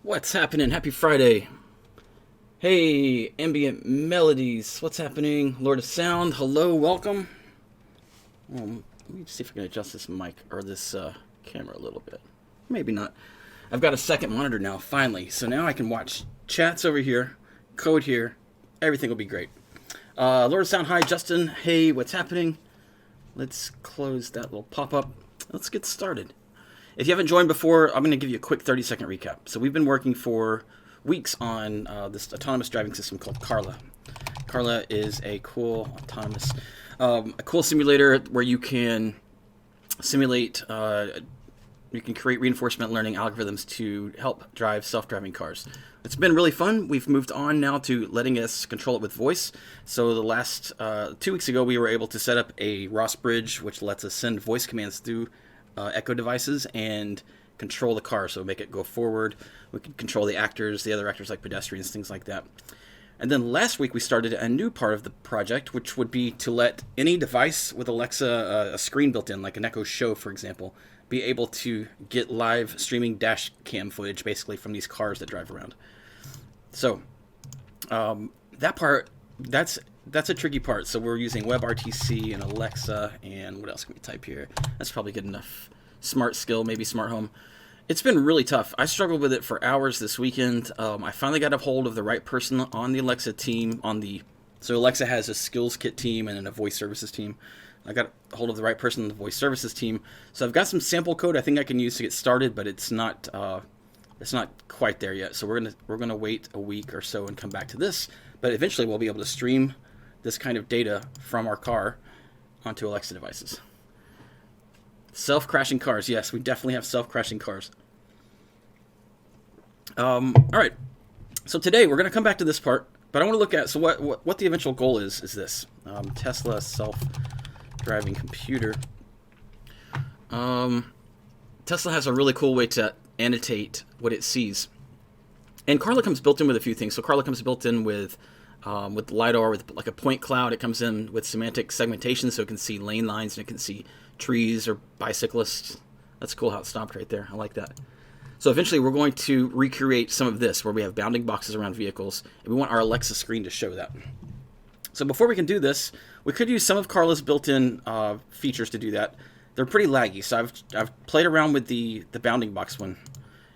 What's happening? Happy Friday. Hey, ambient melodies. What's happening? Lord of Sound. Hello, welcome. Let me see if I can adjust this mic or this camera a little bit. Maybe not. I've got a second monitor now, finally. So now I can watch chats over here, code here. Everything will be great. Lord of Sound, hi. Justin, hey, what's happening? Let's close that little pop-up. Let's get started. If you haven't joined before, I'm going to give you a quick 30-second recap. So we've been working for weeks on this autonomous driving system called Carla. Carla is a cool autonomous, a cool simulator where you can simulate, you can create reinforcement learning algorithms to help drive self-driving cars. It's been really fun. We've moved on now to letting us control it with voice. So the last 2 weeks ago, we were able to set up a ROS bridge, which lets us send voice commands through Echo devices and control the car, so make it go forward. We can control the actors, the other actors like pedestrians, things like that. And then last week we started a new part of the project, which would be to let any device with Alexa, a screen built in, like an Echo Show, for example, be able to get live streaming dash cam footage, basically, from these cars that drive around. So that part, that's a tricky part. So we're using WebRTC and Alexa, and what else can we type here? That's probably good enough. Smart Skill, maybe Smart Home. It's been really tough. I struggled with it for hours this weekend. I finally got a hold of the right person on the Alexa team. So Alexa has a skills kit team and a voice services team. I got a hold of the right person on the voice services team. So I've got some sample code I think I can use to get started, but it's not quite there yet. So we're gonna wait a week or so and come back to this. But eventually we'll be able to stream this kind of data from our car onto Alexa devices. Self-crashing cars. Yes, we definitely have self-crashing cars. All right. So today we're going to come back to this part, but I want to look at, so what the eventual goal is this. Tesla self-driving computer. Tesla has a really cool way to annotate what it sees. And Carla comes built in with a few things. So Carla comes built in with LiDAR, with like a point cloud. It comes in with semantic segmentation, so it can see lane lines and it can see trees or bicyclists. That's cool how it stopped right there. I like that. So eventually we're going to recreate some of this where we have bounding boxes around vehicles, and we want our Alexa screen to show that. So before we can do this, we could use some of Carla's built-in features to do that. They're pretty laggy, so I've played around with the bounding box one,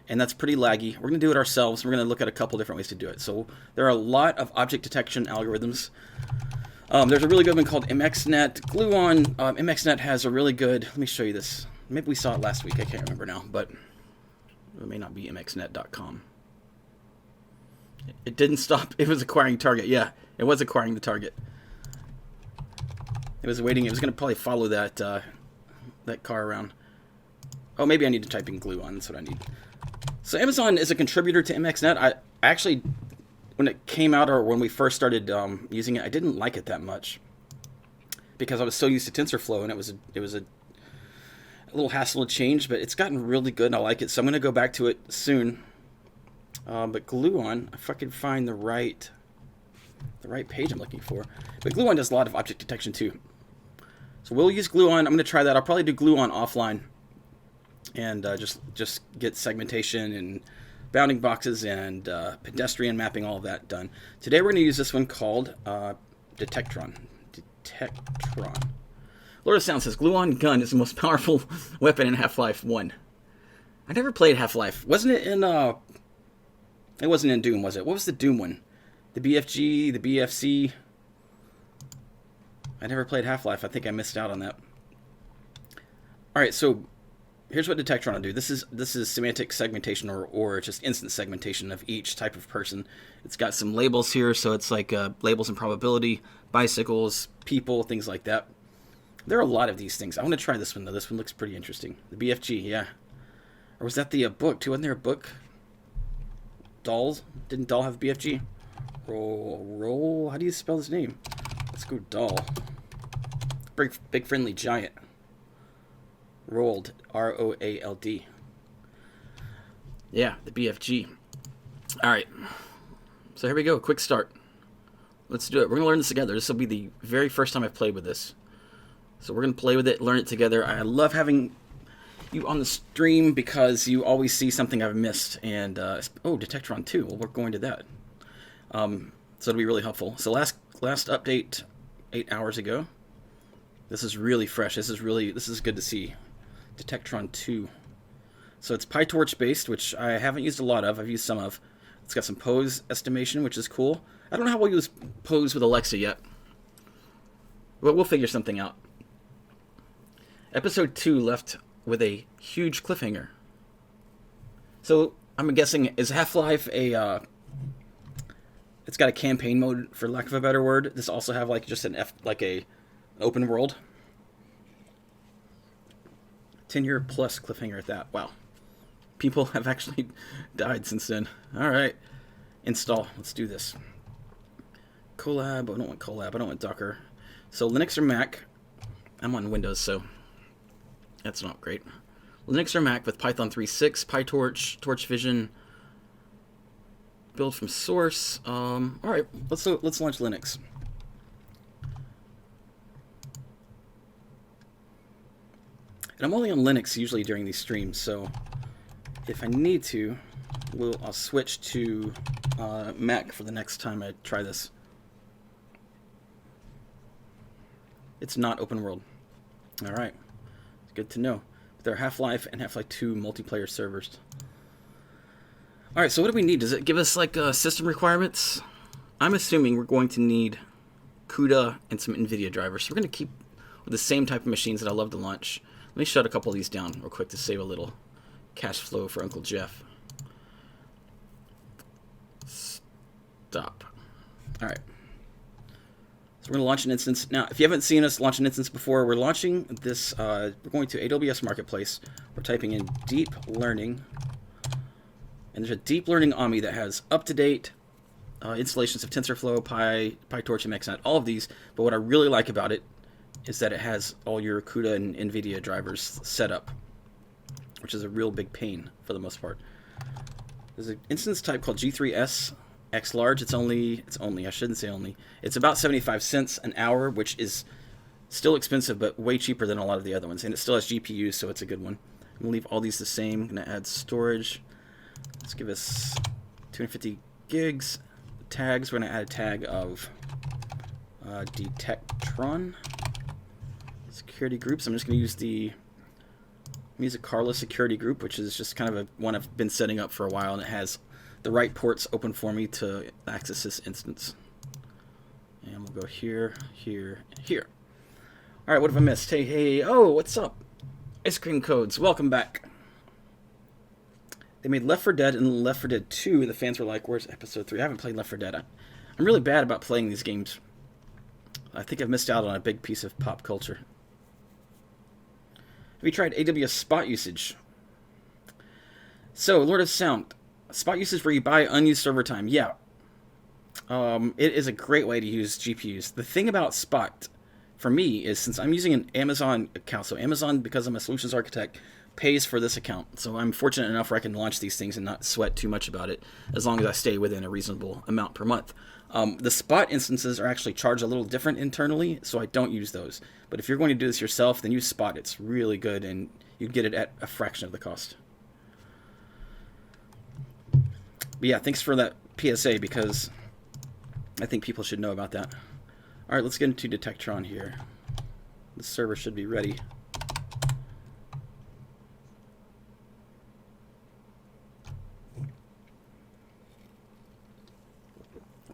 and that's pretty laggy. We're going to do it ourselves. We're going to look at a couple different ways to do it. So there are a lot of object detection algorithms. There's a really good one called MXNet. Gluon, MXNet has a really good, let me show you this. Maybe we saw it last week, I can't remember now, but it may not be mxnet.com. It didn't stop, it was acquiring target. Yeah, it was acquiring the target. It was waiting, it was going to probably follow that that car around. Oh, maybe I need to type in Gluon, that's what I need. So Amazon is a contributor to MXNet. I actually, when it came out or when we first started using it, I didn't like it that much because I was so used to TensorFlow, and it was a little hassle to change, but it's gotten really good and I like it, so I'm going to go back to it soon. But Gluon, if I can find the right page I'm looking for. But Gluon does a lot of object detection too. So we'll use Gluon. I'm going to try that. I'll probably do Gluon offline and just get segmentation and bounding boxes and pedestrian mapping, all of that done. Today we're going to use this one called Detectron. Detectron. Lord of Sound says, Gluon gun is the most powerful weapon in Half-Life 1. I never played Half-Life. Wasn't it in, it wasn't in Doom, was it? What was the Doom one? The BFG, the BFC? I never played Half-Life. I think I missed out on that. Alright, so here's what Detectron will do. This is semantic segmentation or just instant segmentation of each type of person. It's got some labels here, so it's like labels and probability, bicycles, people, things like that. There are a lot of these things. I want to try this one, though. This one looks pretty interesting. The BFG, yeah. Or was that the book, too? Wasn't there a book? Dolls? Didn't Doll have BFG? Roll. How do you spell his name? Let's go Doll. Big friendly giant. Rolled. R-O-A-L-D. Yeah, the BFG. All right. So here we go. Quick start. Let's do it. We're going to learn this together. This will be the very first time I've played with this. So we're going to play with it, learn it together. I love having you on the stream because you always see something I've missed. And oh, Detectron 2. Well, we're going to that. So it'll be really helpful. So last update 8 hours ago. This is really fresh. This is good to see. Detectron 2. So it's PyTorch based, which I haven't used a lot of. I've used some of. It's got some pose estimation, which is cool. I don't know how we'll use pose with Alexa yet, but we'll figure something out. Episode 2 left with a huge cliffhanger. So I'm guessing, is Half-Life a it's got a campaign mode, for lack of a better word. Does also have like just an open world? 10-year plus cliffhanger at that. Wow. People have actually died since then. Alright. Install. Let's do this. Collab. I don't want Collab. I don't want Docker. So Linux or Mac. I'm on Windows, so that's not great. Linux or Mac with Python 3.6, PyTorch, Torch Vision. Build from source. Alright, let's launch Linux. And I'm only on Linux usually during these streams, so if I need to, I'll switch to Mac for the next time I try this. It's not open world. Alright, it's good to know. There are Half-Life and Half-Life 2 multiplayer servers. Alright, so what do we need? Does it give us like system requirements? I'm assuming we're going to need CUDA and some NVIDIA drivers. So we're going to keep with the same type of machines that I love to launch. Let me shut a couple of these down real quick to save a little cash flow for Uncle Jeff. Stop. Alright. So we're going to launch an instance. Now, if you haven't seen us launch an instance before, we're launching this, we're going to AWS Marketplace. We're typing in deep learning. And there's a deep learning AMI that has up-to-date installations of TensorFlow, PyTorch, and MXNet, all of these. But what I really like about it is that it has all your CUDA and NVIDIA drivers set up, which is a real big pain for the most part. There's an instance type called G3S X large. It's only, I shouldn't say only. It's about 75 cents an hour, which is still expensive, but way cheaper than a lot of the other ones. And it still has GPUs, so it's a good one. I'm going to leave all these the same. I'm going to add storage. Let's give us 250 gigs. Tags, we're going to add a tag of Detectron. Security groups, I'm just going to use the Music Carla security group, which is just kind of one I've been setting up for a while, and it has the right ports open for me to access this instance. And we'll go here, here, and here. Alright, what have I missed? Hey, oh, what's up? Ice Cream Codes, welcome back. They made Left 4 Dead and Left 4 Dead 2. The fans were like, where's episode 3? I haven't played Left 4 Dead. I'm really bad about playing these games. I think I've missed out on a big piece of pop culture. Have you tried AWS spot usage? So, Lord of Sound. Spot usage where you buy unused server time. Yeah. It is a great way to use GPUs. The thing about Spot, for me, is since I'm using an Amazon account, so Amazon, because I'm a solutions architect, pays for this account. So I'm fortunate enough where I can launch these things and not sweat too much about it, as long as I stay within a reasonable amount per month. The Spot instances are actually charged a little different internally, so I don't use those. But if you're going to do this yourself, then use Spot. It's really good, and you get it at a fraction of the cost. But yeah, thanks for that PSA, because I think people should know about that. All right, let's get into Detectron here. The server should be ready.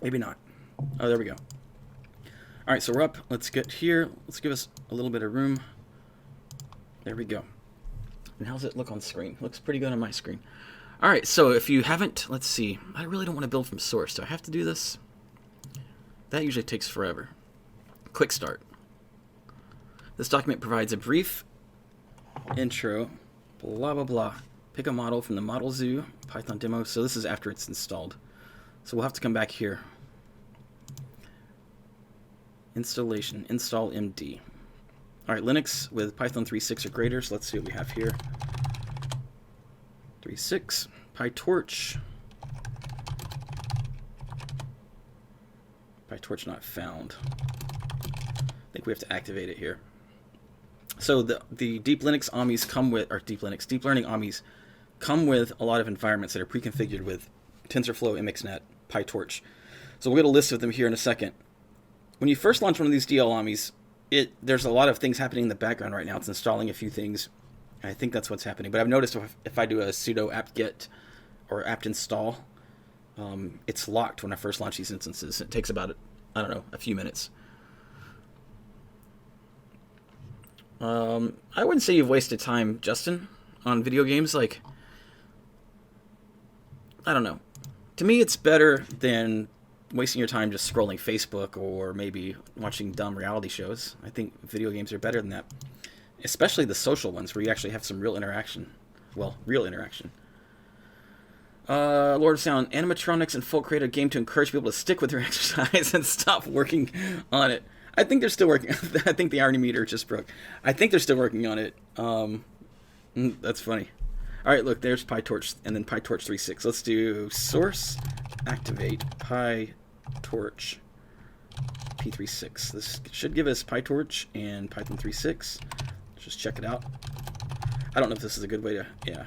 Maybe not. Oh, there we go. All right, so we're up. Let's get here. Let's give us a little bit of room. There we go. And how's it look on screen? Looks pretty good on my screen. All right, so if you haven't, let's see. I really don't want to build from source. Do I have to do this? That usually takes forever. Quick start. This document provides a brief intro, blah, blah, blah. Pick a model from the model zoo, Python demo. So this is after it's installed. So we'll have to come back here. Installation, install MD. All right, Linux with Python 3.6 or greater. So let's see what we have here. 3.6, PyTorch. PyTorch not found. I think we have to activate it here. So the Deep Linux AMIs come with, or Deep Learning AMIs come with a lot of environments that are pre-configured with TensorFlow, MXNet, PyTorch. So we'll get a list of them here in a second. When you first launch one of these DL AMIs, there's a lot of things happening in the background right now. It's installing a few things. I think that's what's happening. But I've noticed if I do a sudo apt-get or apt-install, it's locked when I first launch these instances. It takes about, I don't know, a few minutes. I wouldn't say you've wasted time, Justin, on video games. Like, I don't know. To me, it's better than wasting your time just scrolling Facebook or maybe watching dumb reality shows. I think video games are better than that, especially the social ones where you actually have some real interaction. Well, real interaction. Lord of Sound, animatronics and folk create a game to encourage people to stick with their exercise and stop working on it. I think they're still working. I think the irony meter just broke. I think they're still working on it. That's funny. All right, look, there's PyTorch and then PyTorch 3.6. Let's do source activate PyTorch P36. This should give us PyTorch and Python 3.6. Let's just check it out. I don't know if this is a good way to, yeah.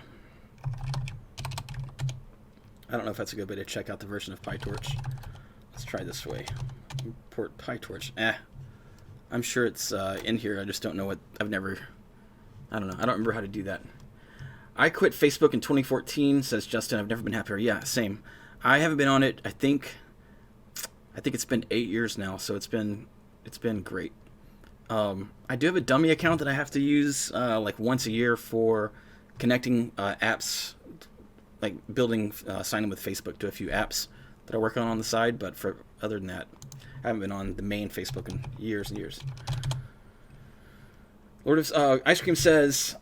I don't know if that's a good way to check out the version of PyTorch. Let's try this way. Import PyTorch. I'm sure it's in here. I just don't know what. I don't know. I don't remember how to do that. I quit Facebook in 2014, says Justin. I've never been happier. Yeah, same. I haven't been on it. I think it's been 8 years now, so it's been great. I do have a dummy account that I have to use like once a year for connecting apps, like building sign-in with Facebook to a few apps that I work on the side. But for other than that, I haven't been on the main Facebook in years and years. Lord of Ice Cream says,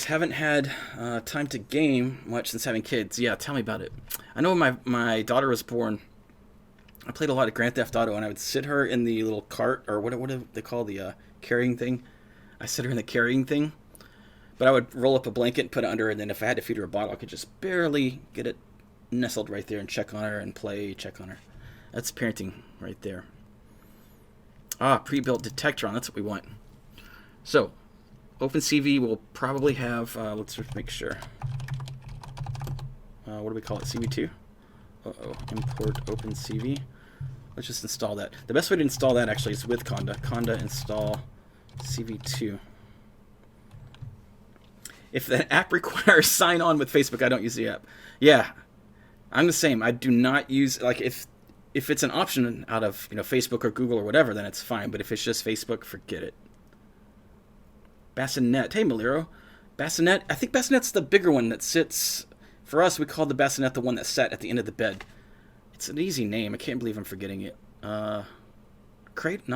haven't had time to game much since having kids. Yeah, tell me about it. I know when my daughter was born, I played a lot of Grand Theft Auto, and I would sit her in the little cart, or what do they call the carrying thing? I sit her in the carrying thing, but I would roll up a blanket and put it under her, and then if I had to feed her a bottle, I could just barely get it nestled right there and check on her and check on her. That's parenting right there. Pre-built Detectron, that's what we want. So, OpenCV will probably have, let's just make sure. What do we call it, CV2? Import OpenCV. Let's just install that. The best way to install that actually is with Conda. Conda install CV2. If the app requires sign on with Facebook, I don't use the app. Yeah, I'm the same. I do not use, like, if it's an option out of Facebook or Google or whatever, then it's fine. But if it's just Facebook, forget it. Bassinet. Hey, Maliro. Bassinet. I think Bassinet's the bigger one that sits. For us, we call the bassinet the one that sat at the end of the bed. It's an easy name. I can't believe I'm forgetting it. Not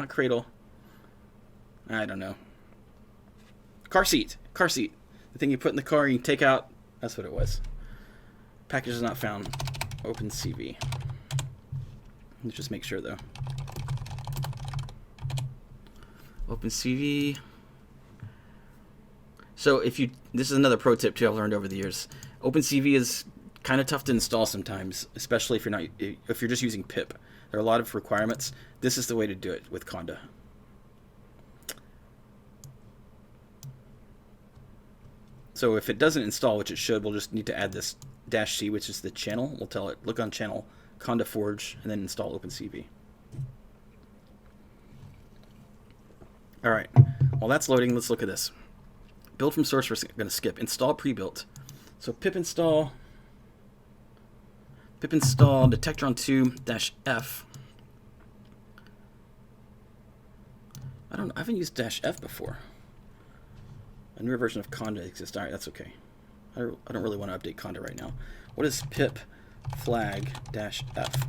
cradle. I don't know. Car seat. Car seat. The thing you put in the car and you take out. That's what it was. Package is not found. OpenCV. Let's just make sure, though. OpenCV. So this is another pro tip too I've learned over the years. OpenCV is kind of tough to install sometimes, especially if you're just using pip. There are a lot of requirements. This is the way to do it with Conda. So if it doesn't install, which it should, we'll just need to add this -c, which is the channel. We'll tell it, look on channel, Conda Forge, and then install OpenCV. All right, while that's loading, let's look at this. Build from source, we're going to skip. Install pre-built. So pip install Detectron 2-F. I haven't used -F before. A newer version of Conda exists. All right, that's okay. I don't really want to update Conda right now. What is pip flag -F?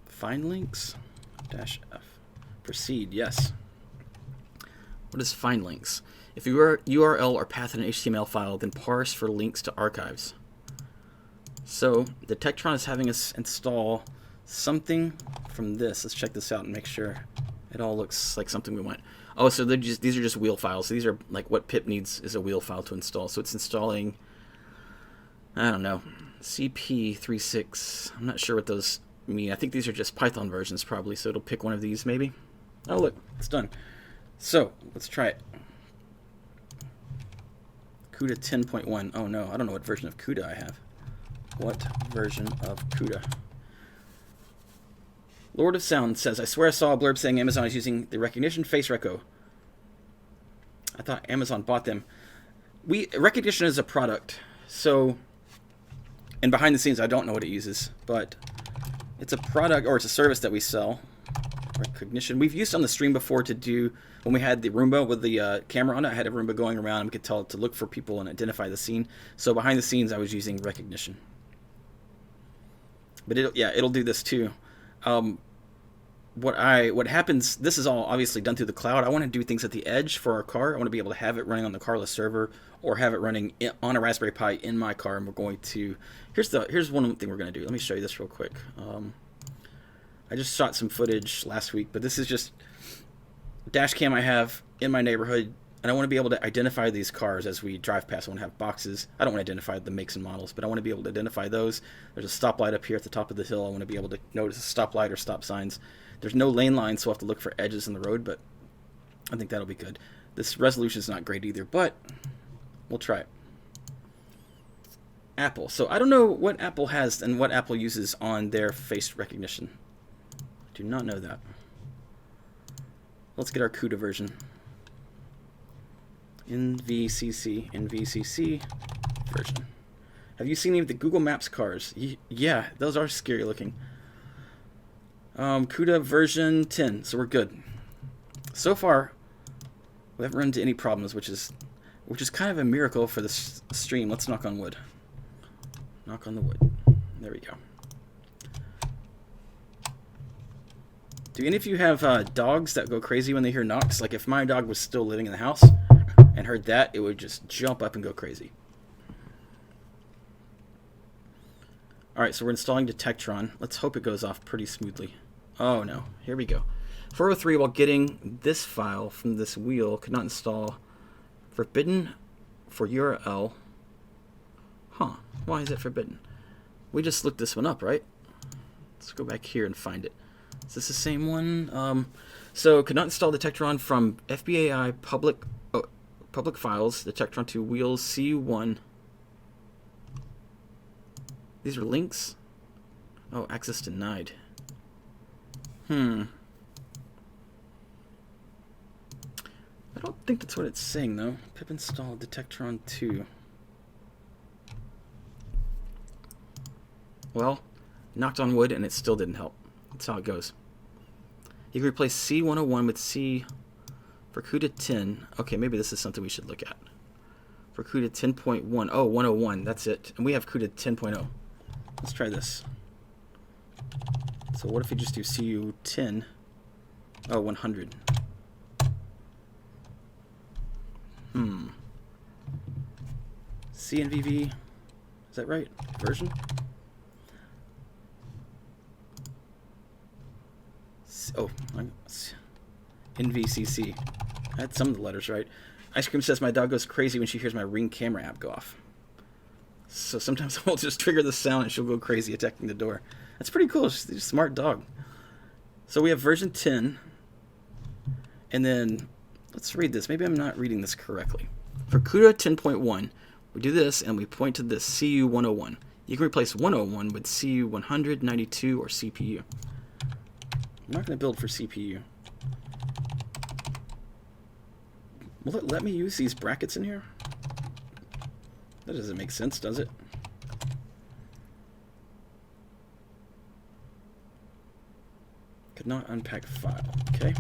Find links -F. Proceed, yes. What is find links? If your URL or path in an HTML file, then parse for links to archives. So Detectron is having us install something from this. Let's check this out and make sure it all looks like something we want. Oh, so these are just wheel files. So these are like what pip needs is a wheel file to install. So it's installing, I don't know, CP36. I'm not sure what those mean. I think these are just Python versions probably. So it'll pick one of these maybe. Oh, look, it's done. So, let's try it. CUDA 10.1. Oh no, I don't know what version of CUDA I have. What version of CUDA? Lord of Sound says, I swear I saw a blurb saying Amazon is using the recognition face reco. I thought Amazon bought them. Recognition is a product, so, and behind the scenes I don't know what it uses, but it's a product, or it's a service that we sell. Recognition. We've used on the stream before to do, when we had the Roomba with the camera on it, I had a Roomba going around and we could tell it to look for people and identify the scene. So behind the scenes I was using recognition. But it'll do this too. What happens, this is all obviously done through the cloud. I want to do things at the edge for our car. I want to be able to have it running on the carless server or have it running on a Raspberry Pi in my car, and we're going to, here's one thing we're going to do. Let me show you this real quick. I just shot some footage last week, but this is just a dash cam I have in my neighborhood, and I want to be able to identify these cars as we drive past. I want to have boxes. I don't want to identify the makes and models, but I want to be able to identify those. There's a stoplight up here at the top of the hill. I want to be able to notice a stoplight or stop signs. There's no lane lines, so I'll have to look for edges in the road, but I think that'll be good. This resolution is not great either, but we'll try it. Apple. So I don't know what Apple has and what Apple uses on their face recognition. I do not know that. Let's get our CUDA version. NVCC version. Have you seen any of the Google Maps cars? Yeah, those are scary looking. CUDA version 10, so we're good. So far, we haven't run into any problems, which is kind of a miracle for this stream. Let's knock on wood. Knock on the wood. There we go. Do any of you have dogs that go crazy when they hear knocks? Like if my dog was still living in the house and heard that, it would just jump up and go crazy. Alright, so we're installing Detectron. Let's hope it goes off pretty smoothly. Oh no, here we go. 403, while getting this file from this wheel, could not install forbidden for URL. Huh, why is it forbidden? We just looked this one up, right? Let's go back here and find it. Is this the same one? So could not install Detectron from FBAI public files, Detectron to wheels C1. These are links? Oh, access denied. I don't think that's what it's saying, though. Pip install Detectron 2. Well, knocked on wood, and it still didn't help. That's how it goes. You can replace C101 with C for CUDA 10. Okay, maybe this is something we should look at. For CUDA 10.1. Oh, 101. That's it. And we have CUDA 10.0. Let's try this. So what if we just do CU10? Oh, 100. CNVV. Is that right? Version? Oh, NVCC. I had some of the letters right. Ice Cream says my dog goes crazy when she hears my Ring camera app go off. So sometimes I'll just trigger the sound and she'll go crazy attacking the door. That's pretty cool. She's a smart dog. So we have version 10. And then, let's read this. Maybe I'm not reading this correctly. For CUDA 10.1, we do this and we point to this CU101. You can replace 101 with CU100, 92, or CPU. I'm not going to build for CPU. Will it let me use these brackets in here? That doesn't make sense, does it? Could not unpack file. Okay.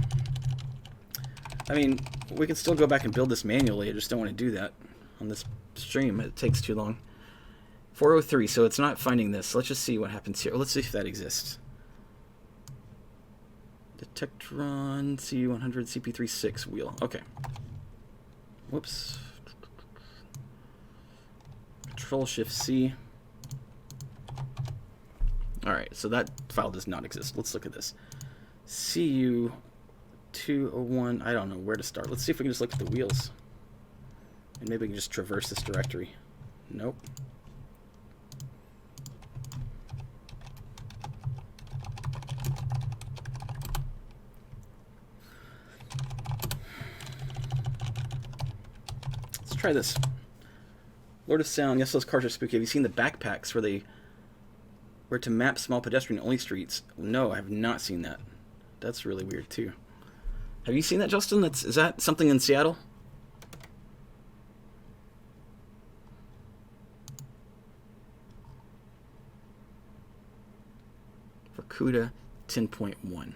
I mean, we can still go back and build this manually. I just don't want to do that on this stream. It takes too long. 403, so it's not finding this. Let's just see what happens here. Let's see if that exists. Detectron CU100 CP36 wheel. Okay. Whoops. Control-Shift-C. Alright, so that file does not exist. Let's look at this. CU201. I don't know where to start. Let's see if we can just look at the wheels. And maybe we can just traverse this directory. Nope. try this. Lord of Sound, yes, those cars are spooky. Have you seen the backpacks where to map small pedestrian-only streets? No, I have not seen that. That's really weird, too. Have you seen that, Justin? Is that something in Seattle? For CUDA 10.1.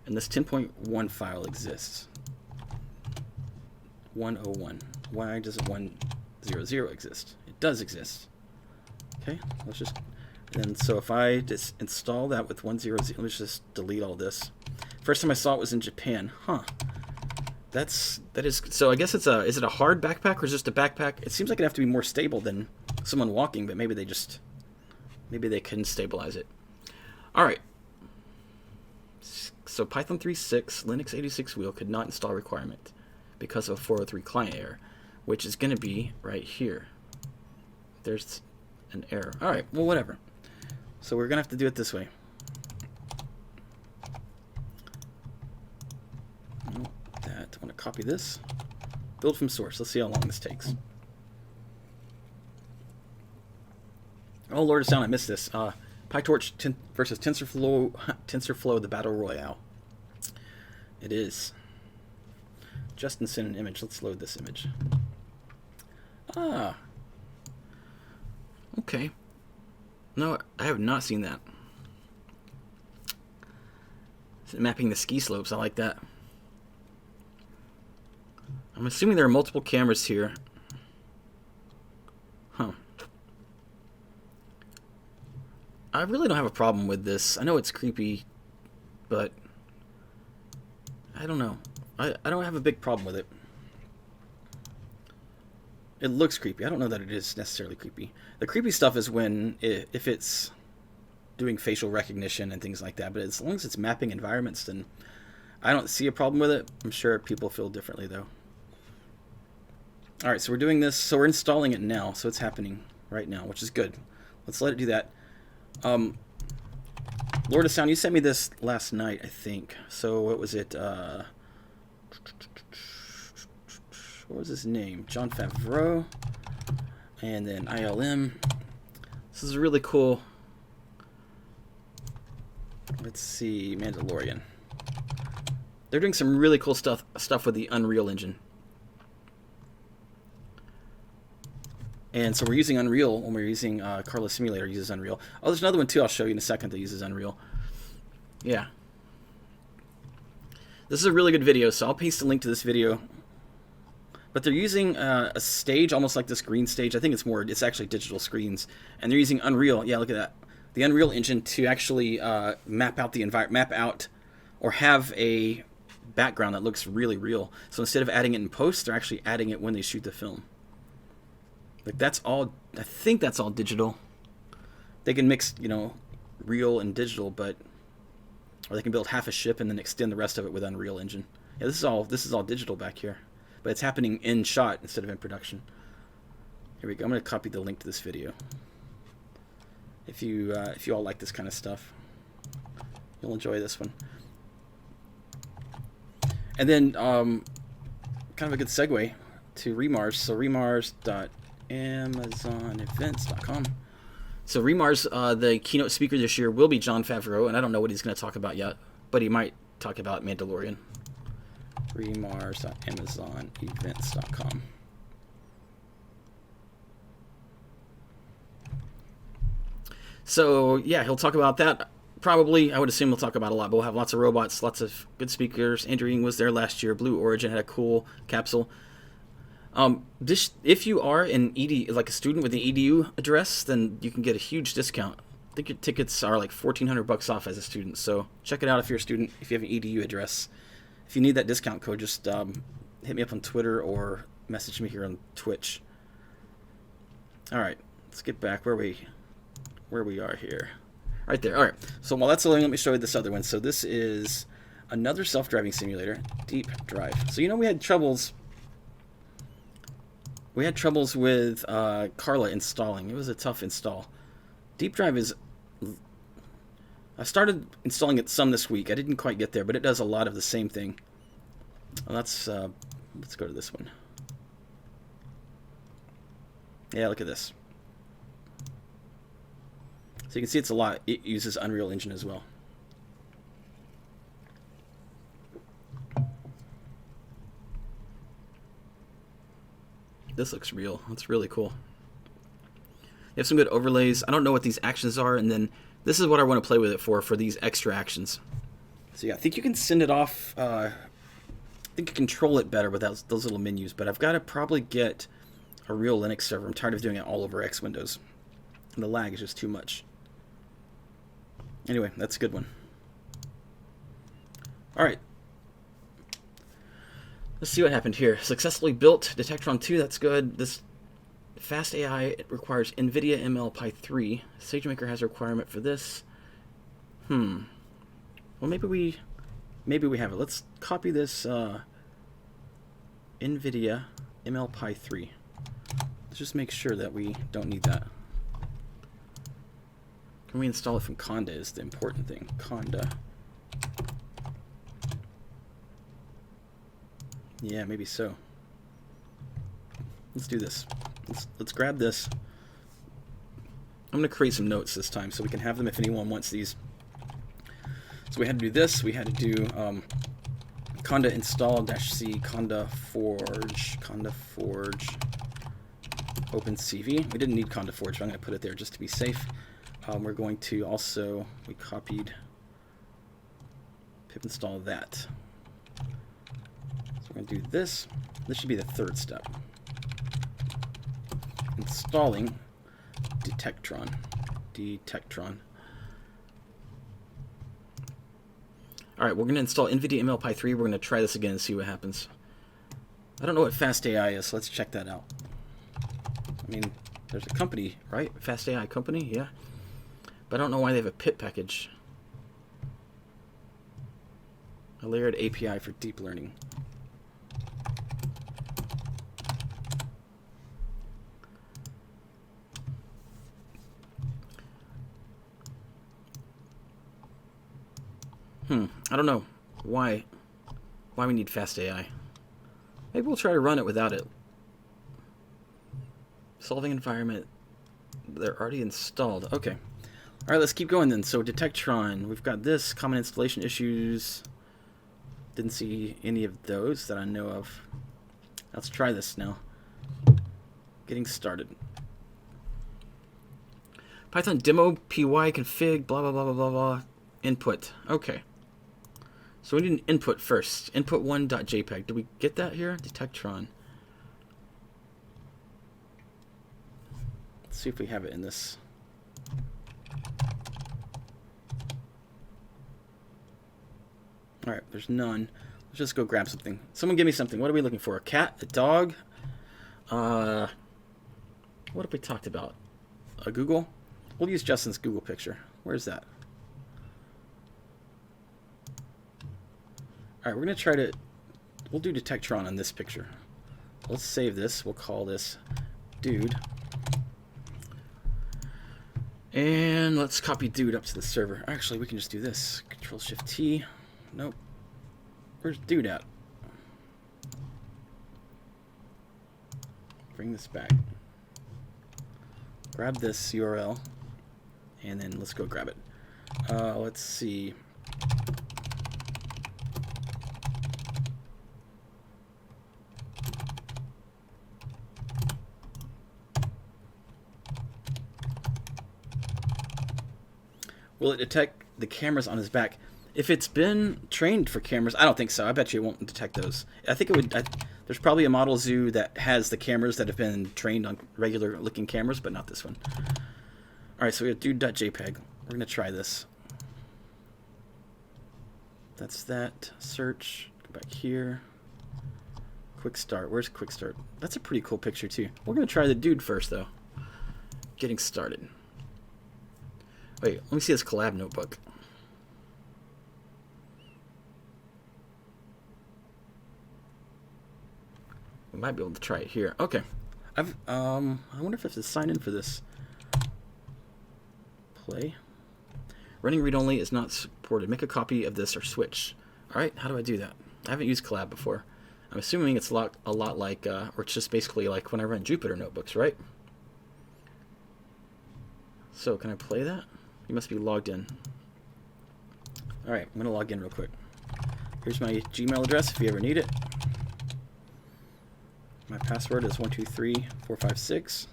And this 10.1 file exists. 101. Why doesn't 100 exist? It does exist. Okay, let's just... And so if I just install that with 100, let me just delete all this. First time I saw it was in Japan. Huh. That is... So I guess it's a... Is it a hard backpack or just a backpack? It seems like it'd have to be more stable than someone walking, but maybe they just... Maybe they couldn't stabilize it. Alright. So Python 3.6, Linux 86 wheel could not install requirement because of a 403 client error, which is going to be right here. There's an error. Alright, well, whatever. So we're going to have to do it this way. That, I want to copy this. Build from source. Let's see how long this takes. Oh, Lord of Sound, I missed this. PyTorch versus TensorFlow, the Battle Royale. It is. Justin sent an image. Let's load this image. Ah. Okay. No, I have not seen that. Mapping the ski slopes. I like that. I'm assuming there are multiple cameras here. Huh. I really don't have a problem with this. I know it's creepy, but I don't know. I don't have a big problem with it. It looks creepy. I don't know that it is necessarily creepy. The creepy stuff is when, if it's doing facial recognition and things like that, but as long as it's mapping environments, then I don't see a problem with it. I'm sure people feel differently, though. Alright, so we're doing this. So we're installing it now, so it's happening right now, which is good. Let's let it do that. Lord of Sound, you sent me this last night, I think. So what was it? What was his name? Jon Favreau. And then ILM. This is really cool. Let's see, Mandalorian. They're doing some really cool stuff with the Unreal Engine. And so we're using Unreal when we're using Carla Simulator uses Unreal. Oh, there's another one too I'll show you in a second that uses Unreal. Yeah. This is a really good video, so I'll paste a link to this video. But they're using a stage almost like this green stage. I think it's actually digital screens. And they're using Unreal. Yeah, look at that. The Unreal Engine to actually map out the environment, map out or have a background that looks really real. So instead of adding it in post, they're actually adding it when they shoot the film. Like that's all, I think that's all digital. They can mix, you know, real and digital, but, or they can build half a ship and then extend the rest of it with Unreal Engine. Yeah, this is all digital back here, but it's happening in shot instead of in production. Here we go. I'm going to copy the link to this video. If you all like this kind of stuff, you'll enjoy this one. And then, kind of a good segue to Remars. So remars.amazonevents.com. So Remars, the keynote speaker this year will be Jon Favreau, and I don't know what he's going to talk about yet, but he might talk about Mandalorian. Remars.amazonevents.com. So yeah, he'll talk about that. Probably, I would assume he'll talk about a lot, but we'll have lots of robots, lots of good speakers. Andrew Ng was there last year. Blue Origin had a cool capsule. If you are an like a student with an EDU address, then you can get a huge discount. I think your tickets are like $1,400 off as a student. So check it out if you're a student, if you have an EDU address. If you need that discount code, just hit me up on Twitter or message me here on Twitch. All right, let's get back where we are here. Right there. All right. So while that's loading, let me show you this other one. So this is another self-driving simulator, Deep Drive. So you know we had troubles with Carla installing. It was a tough install. Deep Drive is... I started installing it some this week. I didn't quite get there, but it does a lot of the same thing. Well, let's go to this one. Yeah, look at this. So you can see it's a lot. It uses Unreal Engine as well. This looks real. That's really cool. You have some good overlays. I don't know what these actions are, and then this is what I want to play with it for these extra actions. So yeah, I think you can send it off. I think you control it better without those little menus, but I've got to probably get a real Linux server. I'm tired of doing it all over X Windows. And the lag is just too much. Anyway, that's a good one. All right. Let's see what happened here. Successfully built Detectron 2. That's good. This fast AI requires NVIDIA ML Pi 3. SageMaker has a requirement for this. Well, maybe we have it. Let's copy this NVIDIA ML Pi 3. Let's just make sure that we don't need that. Can we install it from Conda is the important thing. Conda. Yeah, maybe so. Let's do this. Let's grab this. I'm going to create some notes this time so we can have them if anyone wants these. So we had to do this. We had to do conda install -c conda forge OpenCV. We didn't need conda forge, but I'm going to put it there just to be safe. We're going to also, we copied pip install that. So we're going to do this. This should be the third step. Installing Detectron. Alright, we're going to install NVIDIA ML Pi 3. We're going to try this again and see what happens. I don't know what Fast AI is, so let's check that out. I mean, there's a company, right? Fast AI company, yeah. But I don't know why they have a pip package. A layered API for deep learning. I don't know why we need Fast AI. Maybe we'll try to run it without it. Solving environment. They're already installed. Okay. All right, let's keep going then. So Detectron, we've got this, common installation issues. Didn't see any of those that I know of. Let's try this now. Getting started. Python demo py config blah blah blah blah blah blah input. Okay. So we need an input first. Input1.jpg. Did we get that here? Detectron. Let's see if we have it in this. Alright, there's none. Let's just go grab something. Someone give me something. What are we looking for? A cat? A dog? What have we talked about? A Google? We'll use Justin's Google picture. Where's that? Alright, we're going to try to... We'll do Detectron on this picture. Let's save this. We'll call this dude. And let's copy dude up to the server. Actually, we can just do this. Control-Shift-T. Nope. Where's dude at? Bring this back. Grab this URL. And then let's go grab it. Let's see. Will it detect the cameras on his back? If it's been trained for cameras, I don't think so. I bet you it won't detect those. I think it would. There's probably a model zoo that has the cameras that have been trained on regular looking cameras, but not this one. Alright, so we have dude.jpg. We're going to try this. That's that. Search. Go back here. Quick start. Where's quick start? That's a pretty cool picture too. We're going to try the dude first though. Getting started. Wait, let me see this collab notebook. We might be able to try it here. Okay. I wonder if I have to sign in for this. Play. Running read-only is not supported. Make a copy of this or switch. Alright, how do I do that? I haven't used collab before. I'm assuming it's a lot like, or it's just basically like when I run Jupyter notebooks, right? So can I play that? You must be logged in. Alright, I'm going to log in real quick. Here's my Gmail address if you ever need it. My password is 123456.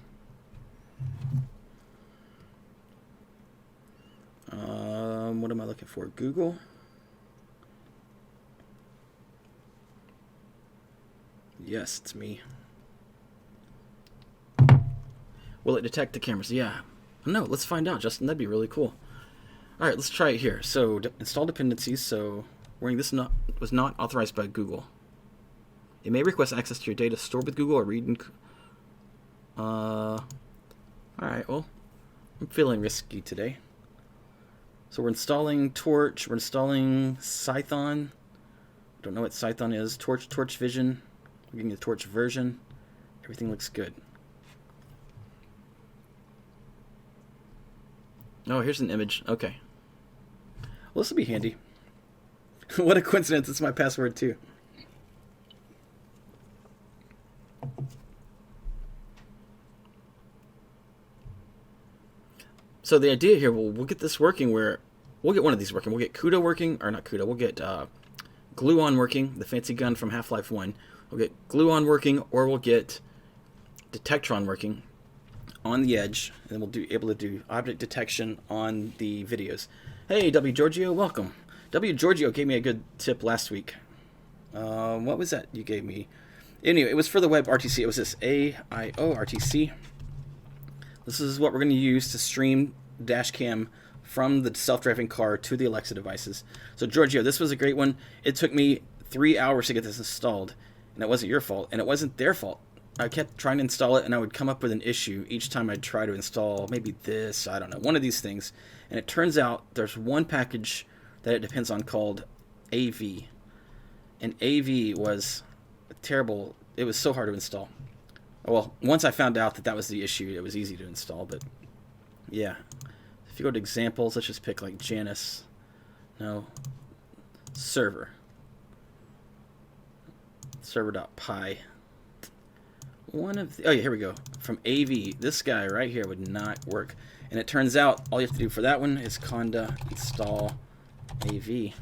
What am I looking for? Google. Yes, it's me. Will it detect the cameras? Yeah. No, let's find out, Justin. That'd be really cool. All right, let's try it here. So install dependencies. So warning, this was not authorized by Google. It may request access to your data stored with Google or read and... all right, well, I'm feeling risky today. So we're installing Torch. We're installing Cython. Don't know what Cython is. Torch Vision. We're getting the Torch version. Everything looks good. Oh, here's an image. Okay. Well, this will be handy. What a coincidence. It's my password, too. So the idea here, we'll get this working where... We'll get one of these working. We'll get Kudo working. Or not Kudo. We'll get Gluon working. The fancy gun from Half-Life 1. We'll get Gluon working, or we'll get Detectron working on the edge, and then we'll be able to do object detection on the videos. Hey, W. Giorgio, welcome. W. Giorgio gave me a good tip last week. What was that you gave me? Anyway, it was for the web RTC. It was this AIO RTC. This is what we're going to use to stream dash cam from the self-driving car to the Alexa devices. So, Giorgio, this was a great one. It took me 3 hours to get this installed, and it wasn't your fault, and it wasn't their fault. I kept trying to install it, and I would come up with an issue each time I'd try to install maybe this, I don't know, one of these things. And it turns out there's one package that it depends on called AV. And AV was terrible. It was so hard to install. Well, once I found out that that was the issue, it was easy to install, but yeah. If you go to examples, let's just pick like Janus. No. Server. Server.py. One of the, oh yeah, here we go. From AV, this guy right here would not work. And it turns out all you have to do for that one is conda install AV.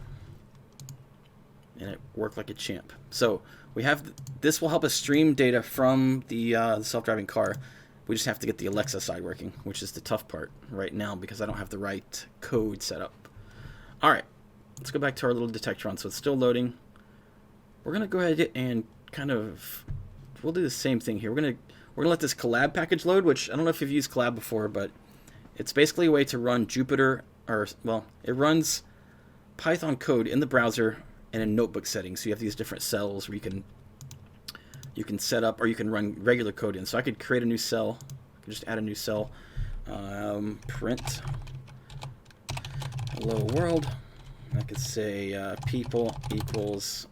And it worked like a champ. So we have, this will help us stream data from the self-driving car. We just have to get the Alexa side working, which is the tough part right now because I don't have the right code set up. All right, let's go back to our little Detectron. So it's still loading. We're gonna go ahead and kind of, we'll do the same thing here. We're gonna let this collab package load, which I don't know if you've used collab before, but it's basically a way to run Jupyter, or well, it runs Python code in the browser and in notebook settings. So you have these different cells where you can set up, or you can run regular code in. So I could create a new cell. I could just add a new cell. Print hello world. I could say people equals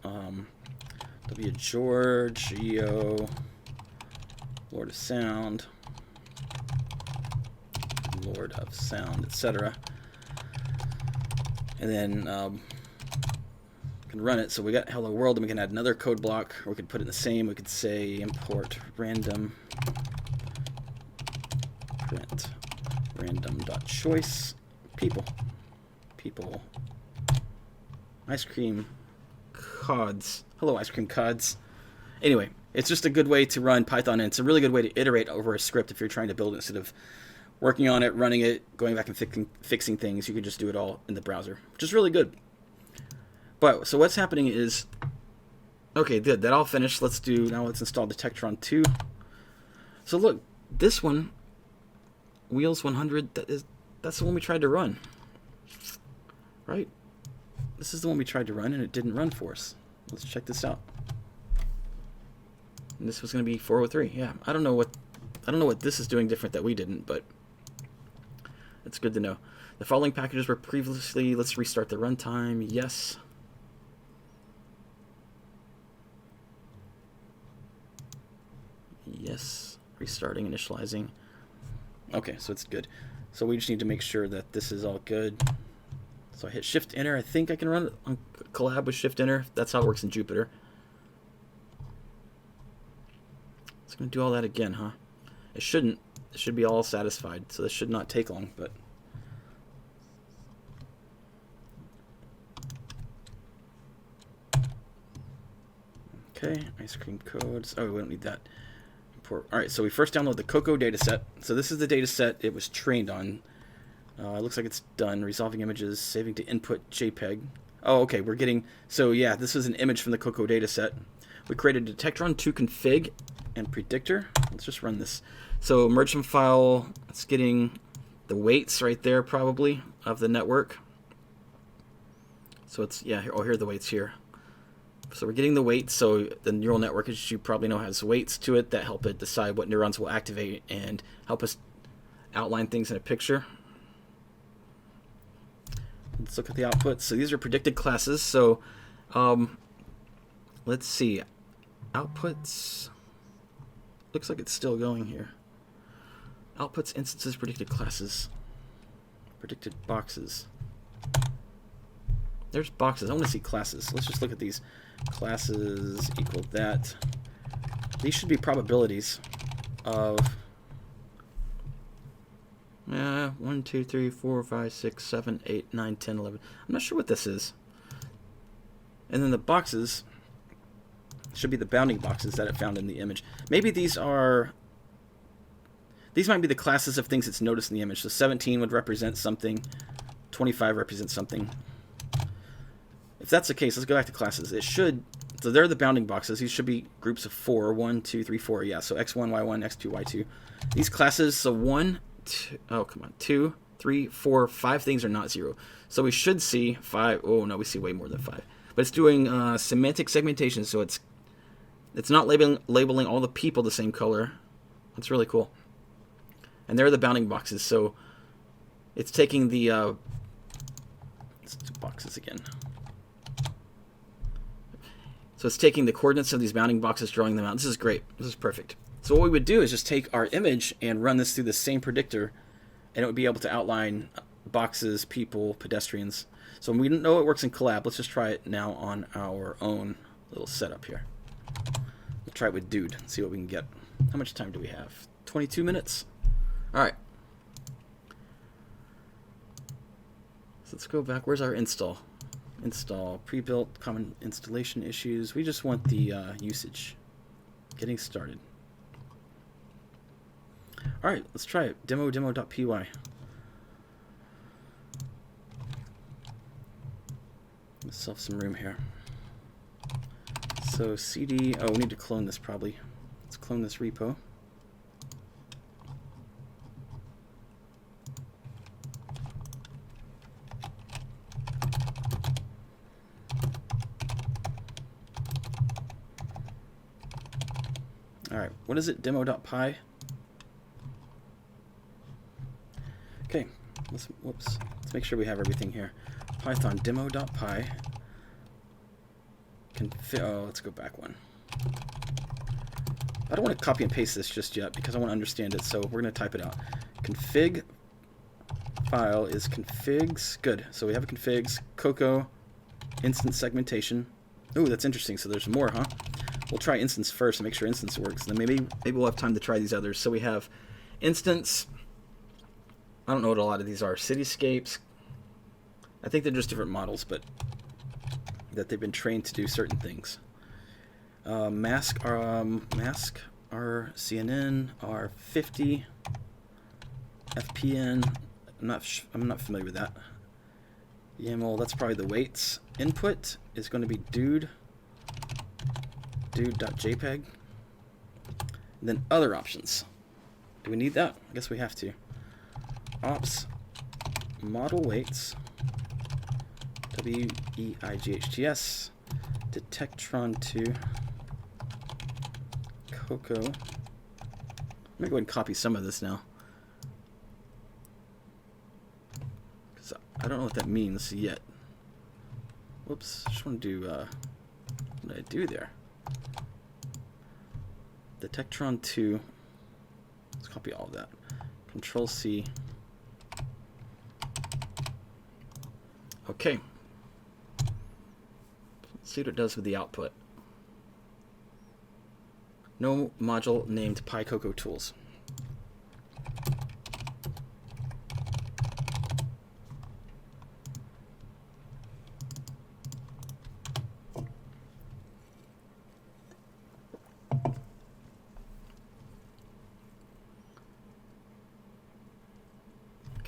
W. Giorgio, Lord of Sound, etc. And then can run it. So we got hello world, and we can add another code block, or we could put it in the same. We could say import random print random.choice people ice cream cods. Hello, ice cream cods. Anyway, it's just a good way to run Python, and it's a really good way to iterate over a script if you're trying to build it instead of working on it, running it, going back and fixing things. You can just do it all in the browser, which is really good. But so what's happening is, okay, good. That all finished. Let's install Detectron 2. So look, this one, Wheels 100. That's the one we tried to run, right? This is the one we tried to run, and it didn't run for us. Let's check this out. And this was going to be 403. Yeah, I don't know what this is doing different that we didn't, but it's good to know. The following packages were previously. Let's restart the runtime. Yes. Yes. Restarting, initializing. Okay, so it's good. So we just need to make sure that this is all good. So I hit Shift Enter. I think I can run it on collab with Shift Enter. That's how it works in Jupyter. It's going to do all that again, huh? It shouldn't. it should be all satisfied. So this should not take long, but okay, ice cream codes. Oh, we don't need that. Import. All right, so we first download the Cocoa dataset. So this is the dataset it was trained on. It looks like it's done. Resolving images, saving to input JPEG. Oh, okay, we're getting... So yeah, this is an image from the Cocoa dataset. We created Detectron 2 config and predictor. Let's just run this. So merge from file. It's getting the weights right there probably of the network. So it's, yeah, here, oh, here are the weights here. So we're getting the weights. So the neural network, as you probably know, has weights to it that help it decide what neurons will activate and help us outline things in a picture. Let's look at the output. So these are predicted classes. So let's see. Outputs. Looks like it's still going here. Outputs, instances, predicted classes. Predicted boxes. There's boxes. I want to see classes. Let's just look at these. Classes equal that. These should be probabilities of 1, 2, 3, 4, 5, 6, 7, 8, 9, 10, 11. I'm not sure what this is. And then the boxes should be the bounding boxes that it found in the image. Maybe these are... These might be the classes of things it's noticed in the image. So 17 would represent something. 25 represents something. If that's the case, let's go back to classes. It should... So they're the bounding boxes. These should be groups of 4. 1, 2, 3, 4. Yeah, so x1, y1, x2, y2. These classes, so 1... Oh, come on. 2, 3, 4, 5 things are not 0. So we should see 5. Oh, no, we see way more than 5. But it's doing semantic segmentation, so it's not labeling all the people the same color. That's really cool. And there are the bounding boxes. So it's taking the... let's do boxes again. So it's taking the coordinates of these bounding boxes, drawing them out. This is great. This is perfect. So what we would do is just take our image and run this through the same predictor, and it would be able to outline boxes, people, pedestrians. So we know it works in collab. Let's just try it now on our own little setup here. We'll try it with Dude and see what we can get. How much time do we have? 22 minutes? All right. So let's go back. Where's our install? Install pre-built common installation issues. We just want the usage. Getting started. All right, let's try it. Demo.py. Myself some room here. So cd. Oh, we need to clone this probably. Let's clone this repo. All right, what is it? Demo.py. Okay, let's make sure we have everything here. Python demo.py. Oh, let's go back one. I don't want to copy and paste this just yet because I want to understand it, so we're going to type it out. Config file is configs. Good. So we have a configs, Cocoa, instance segmentation. Ooh, that's interesting. So there's more, huh? We'll try instance first and make sure instance works. And then maybe we'll have time to try these others. So we have instance. I don't know what a lot of these are. Cityscapes. I think they're just different models, but that they've been trained to do certain things. Mask RCNN R50 FPN. I'm not familiar with that. YAML. That's probably the weights. Input is going to be dude.jpg. And then other options. Do we need that? I guess we have to. Ops model weights WEIGHTS Detectron 2 Cocoa. I'm gonna go ahead and copy some of this now because I don't know what that means yet. Whoops, I just want to do what did I do there? Detectron 2. Let's copy all of that. Control C. Okay. Let's see what it does with the output. No module named PyCocoa tools.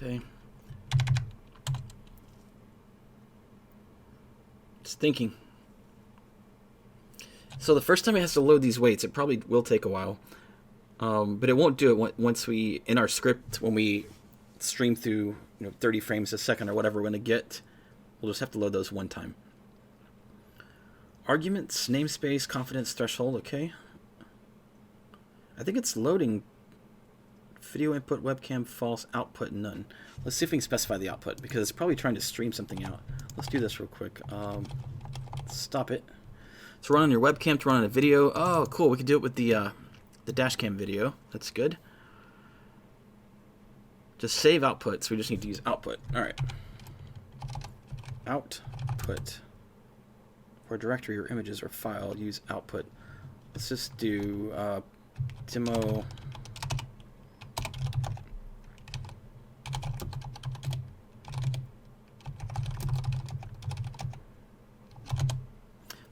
Okay. Just thinking. So the first time it has to load these weights, it probably will take a while. But it won't do it once we, in our script, when we stream through 30 frames a second or whatever we're going to get, we'll just have to load those one time. Arguments, namespace, confidence threshold, okay. I think it's loading video input, webcam, false, output, none. Let's see if we can specify the output, because it's probably trying to stream something out. Let's do this real quick. Stop it. To run on your webcam, to run on a video. Oh, cool. We can do it with the dashcam video. That's good. Just save output, so we just need to use output. All right. Output. For a directory or images or file, use output. Let's just do demo.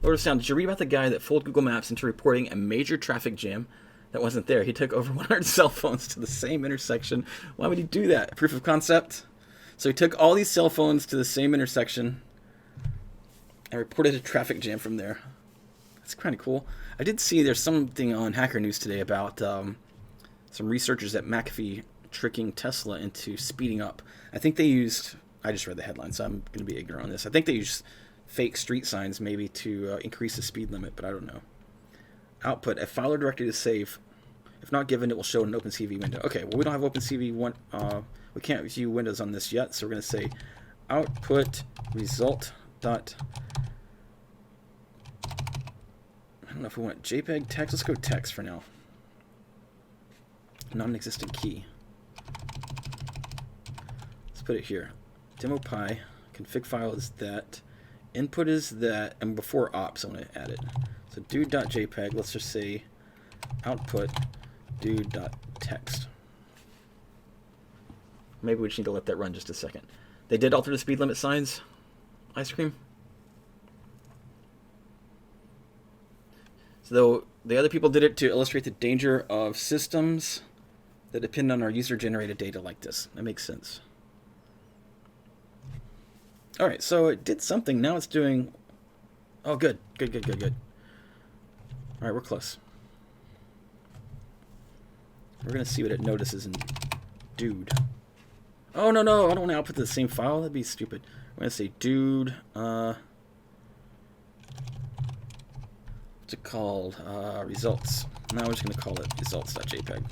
Lord of Sound, did you read about the guy that fooled Google Maps into reporting a major traffic jam that wasn't there? He took over 100 cell phones to the same intersection. Why would he do that? Proof of concept? So he took all these cell phones to the same intersection and reported a traffic jam from there. That's kind of cool. I did see there's something on Hacker News today about some researchers at McAfee tricking Tesla into speeding up. I think they used, I just read the headline, so I'm going to be ignorant on this. I think they used fake street signs maybe to increase the speed limit, but I don't know. Output, a file or directory to save. If not given, it will show in an OpenCV window. Okay, well, we don't have OpenCV one. We can't view windows on this yet, so we're going to say output result dot. I don't know if we want JPEG, text. Let's go text for now. Non-existent key. Let's put it here. Demo pi. Config file is that. Input is that. And before ops, I'm going to add it. So dude.jpg. Let's just say output dude.text. Maybe we just need to let that run just a second. They did alter the speed limit signs. Ice cream. So the other people did it to illustrate the danger of systems that depend on our user-generated data like this. That makes sense. All right, so it did something. Now it's doing... Oh, good. Good. All right, we're close. We're going to see what it notices in dude. Oh, no. I don't want to output the same file. That'd be stupid. We're going to say dude... what's it called? Results. Now we're just going to call it results.jpg.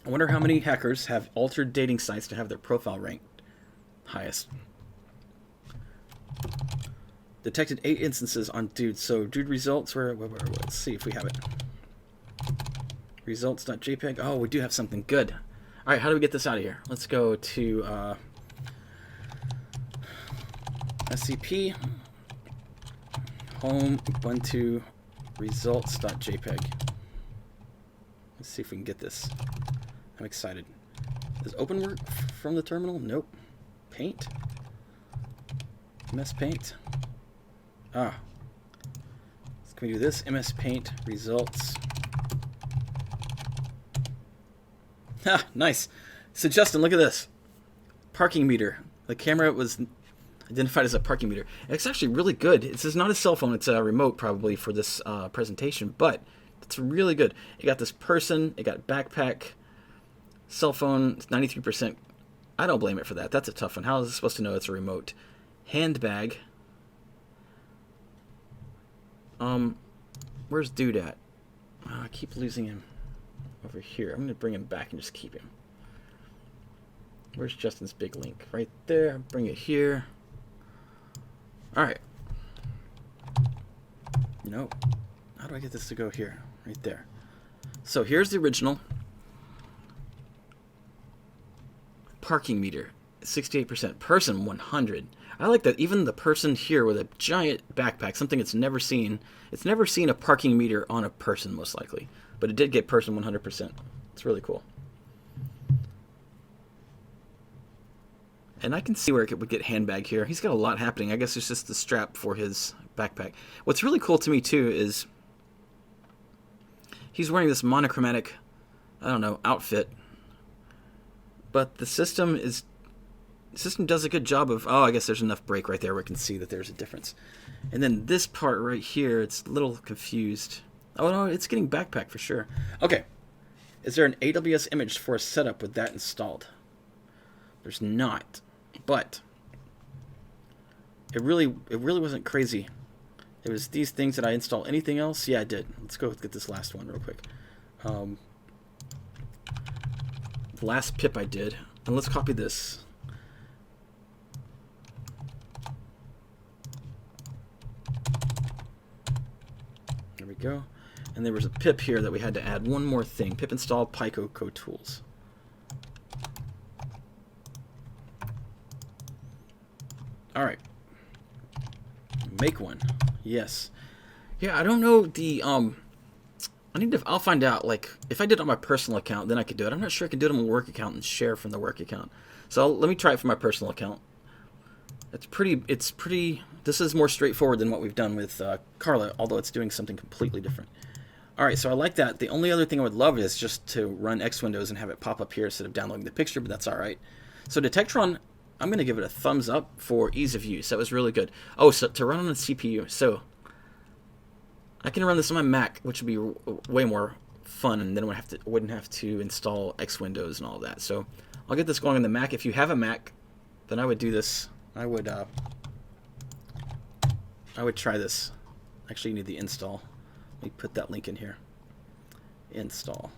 I wonder how many hackers have altered dating sites to have their profile ranked highest. Detected 8 instances on dude. So dude results, where let's see if we have it. Results.jpg. Oh, we do have something good. All right, how do we get this out of here? Let's go to SCP home Ubuntu results.jpg. Let's see if we can get this. I'm excited. Does open work from the terminal? Nope. Paint? MS Paint? Ah. Can we do this? MS Paint results. Ha, nice. So Justin, look at this. Parking meter. The camera was identified as a parking meter. It's actually really good. It's not a cell phone. It's a remote probably for this presentation, but it's really good. It got this person. It got backpack. Cell phone. It's 93%. I don't blame it for that. That's a tough one. How is it supposed to know it's a remote? Handbag. Where's dude at? Oh, I keep losing him. Over here. I'm going to bring him back and just keep him. Where's Justin's big link? Right there. Bring it here. Alright. No. How do I get this to go here? Right there. So here's the original. Parking meter. 68%. Person 100. I like that. Even the person here with a giant backpack, something it's never seen. It's never seen a parking meter on a person, most likely. But it did get person 100%. It's really cool. And I can see where it would get handbag here. He's got a lot happening. I guess it's just the strap for his backpack. What's really cool to me, too, is he's wearing this monochromatic, I don't know, outfit. But the system does a good job of... Oh, I guess there's enough break right there where we can see that there's a difference. And then this part right here, it's a little confused. Oh, no, it's getting backpack for sure. Okay. Is there an AWS image for a setup with that installed? There's not. But it really wasn't crazy. It was these things that I installed. Anything else? Yeah, I did. Let's go get this last one real quick. The last pip I did. And let's copy this. There we go. And there was a pip here that we had to add one more thing. Pip install Pico Code Tools. All right. Make one. Yes. Yeah, I don't know the I'll find out. Like, if I did it on my personal account, then I could do it. I'm not sure I can do it on my work account and share from the work account. So let me try it for my personal account. It's pretty. This is more straightforward than what we've done with Carla, although it's doing something completely different. All right, so I like that. The only other thing I would love is just to run X Windows and have it pop up here instead of downloading the picture, but that's all right. So Detectron, I'm going to give it a thumbs up for ease of use. That was really good. Oh, so to run on a CPU. So I can run this on my Mac, which would be way more fun, and then I wouldn't have to install X Windows and all that. So I'll get this going on the Mac. If you have a Mac, then I would do this. I would try this. Actually, you need the install. Let me put that link in here. Install.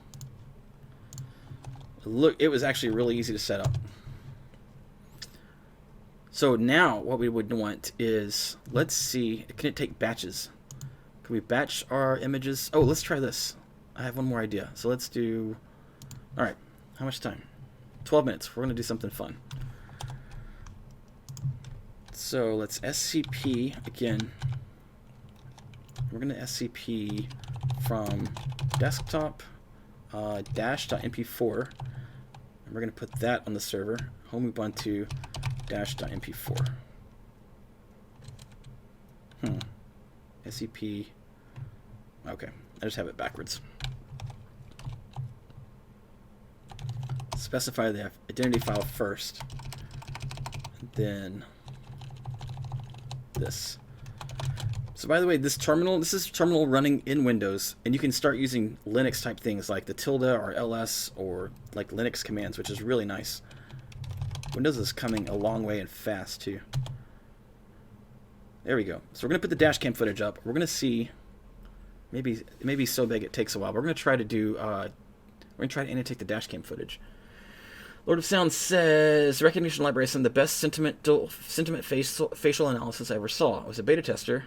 Look, it was actually really easy to set up. So now what we would want is, let's see, can it take batches? Can we batch our images? Oh, let's try this. I have one more idea. So let's do, all right, how much time? 12 minutes. We're going to do something fun. So let's SCP again. We're going to SCP from desktop dash.mp4. And we're going to put that on the server, home Ubuntu dash.mp4. SCP. Okay, I just have it backwards. Specify the identity file first, and then this. So by the way, this is terminal running in Windows, and you can start using Linux type things like the tilde or ls or like Linux commands, which is really nice. Windows is coming a long way and fast too. There we go. So we're going to put the dash cam footage up. We're going to see, maybe so big it takes a while. But we're going to try to do, we're going to try to annotate the dash cam footage. Lord of Sound says, Recognition Library sent the best sentiment facial analysis I ever saw. I was a beta tester,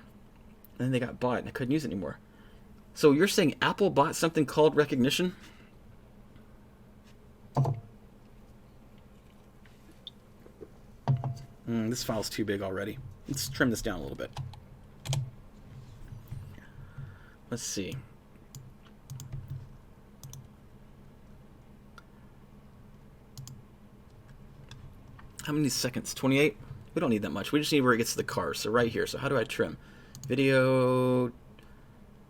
and then they got bought, and I couldn't use it anymore. So you're saying Apple bought something called Recognition? This file's too big already. Let's trim this down a little bit. Let's see. How many seconds? 28? We don't need that much. We just need where it gets to the car. So right here. So how do I trim? Video,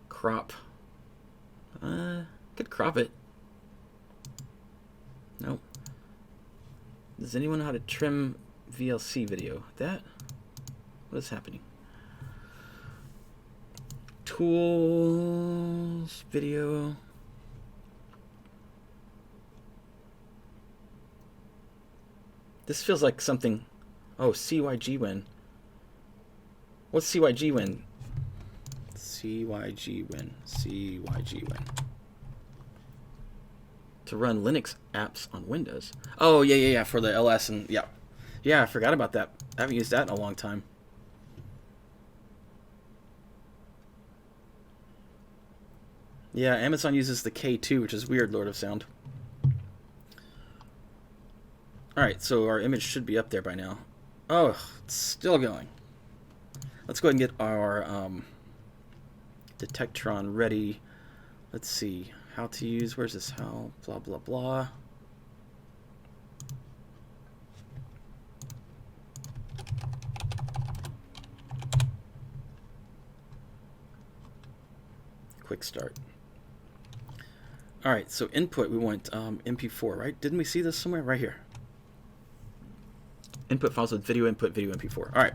crop. Could crop it. Nope. Does anyone know how to trim VLC video? What is happening? Tools, video. This feels like something. Oh, CYG win. What's CYG win? CYG win. CYG win. To run Linux apps on Windows. Oh, yeah. For the LS and yeah. Yeah, I forgot about that. I haven't used that in a long time. Yeah, Amazon uses the K2, which is weird, Lord of Sound. Alright, so our image should be up there by now. Oh, it's still going. Let's go ahead and get our Detectron ready. Let's see. How to use, where's this? How, blah, blah, blah. quick start. All right, so input, we want MP4, right? Didn't we see this somewhere? Right here. Input files with video input, video MP4. All right,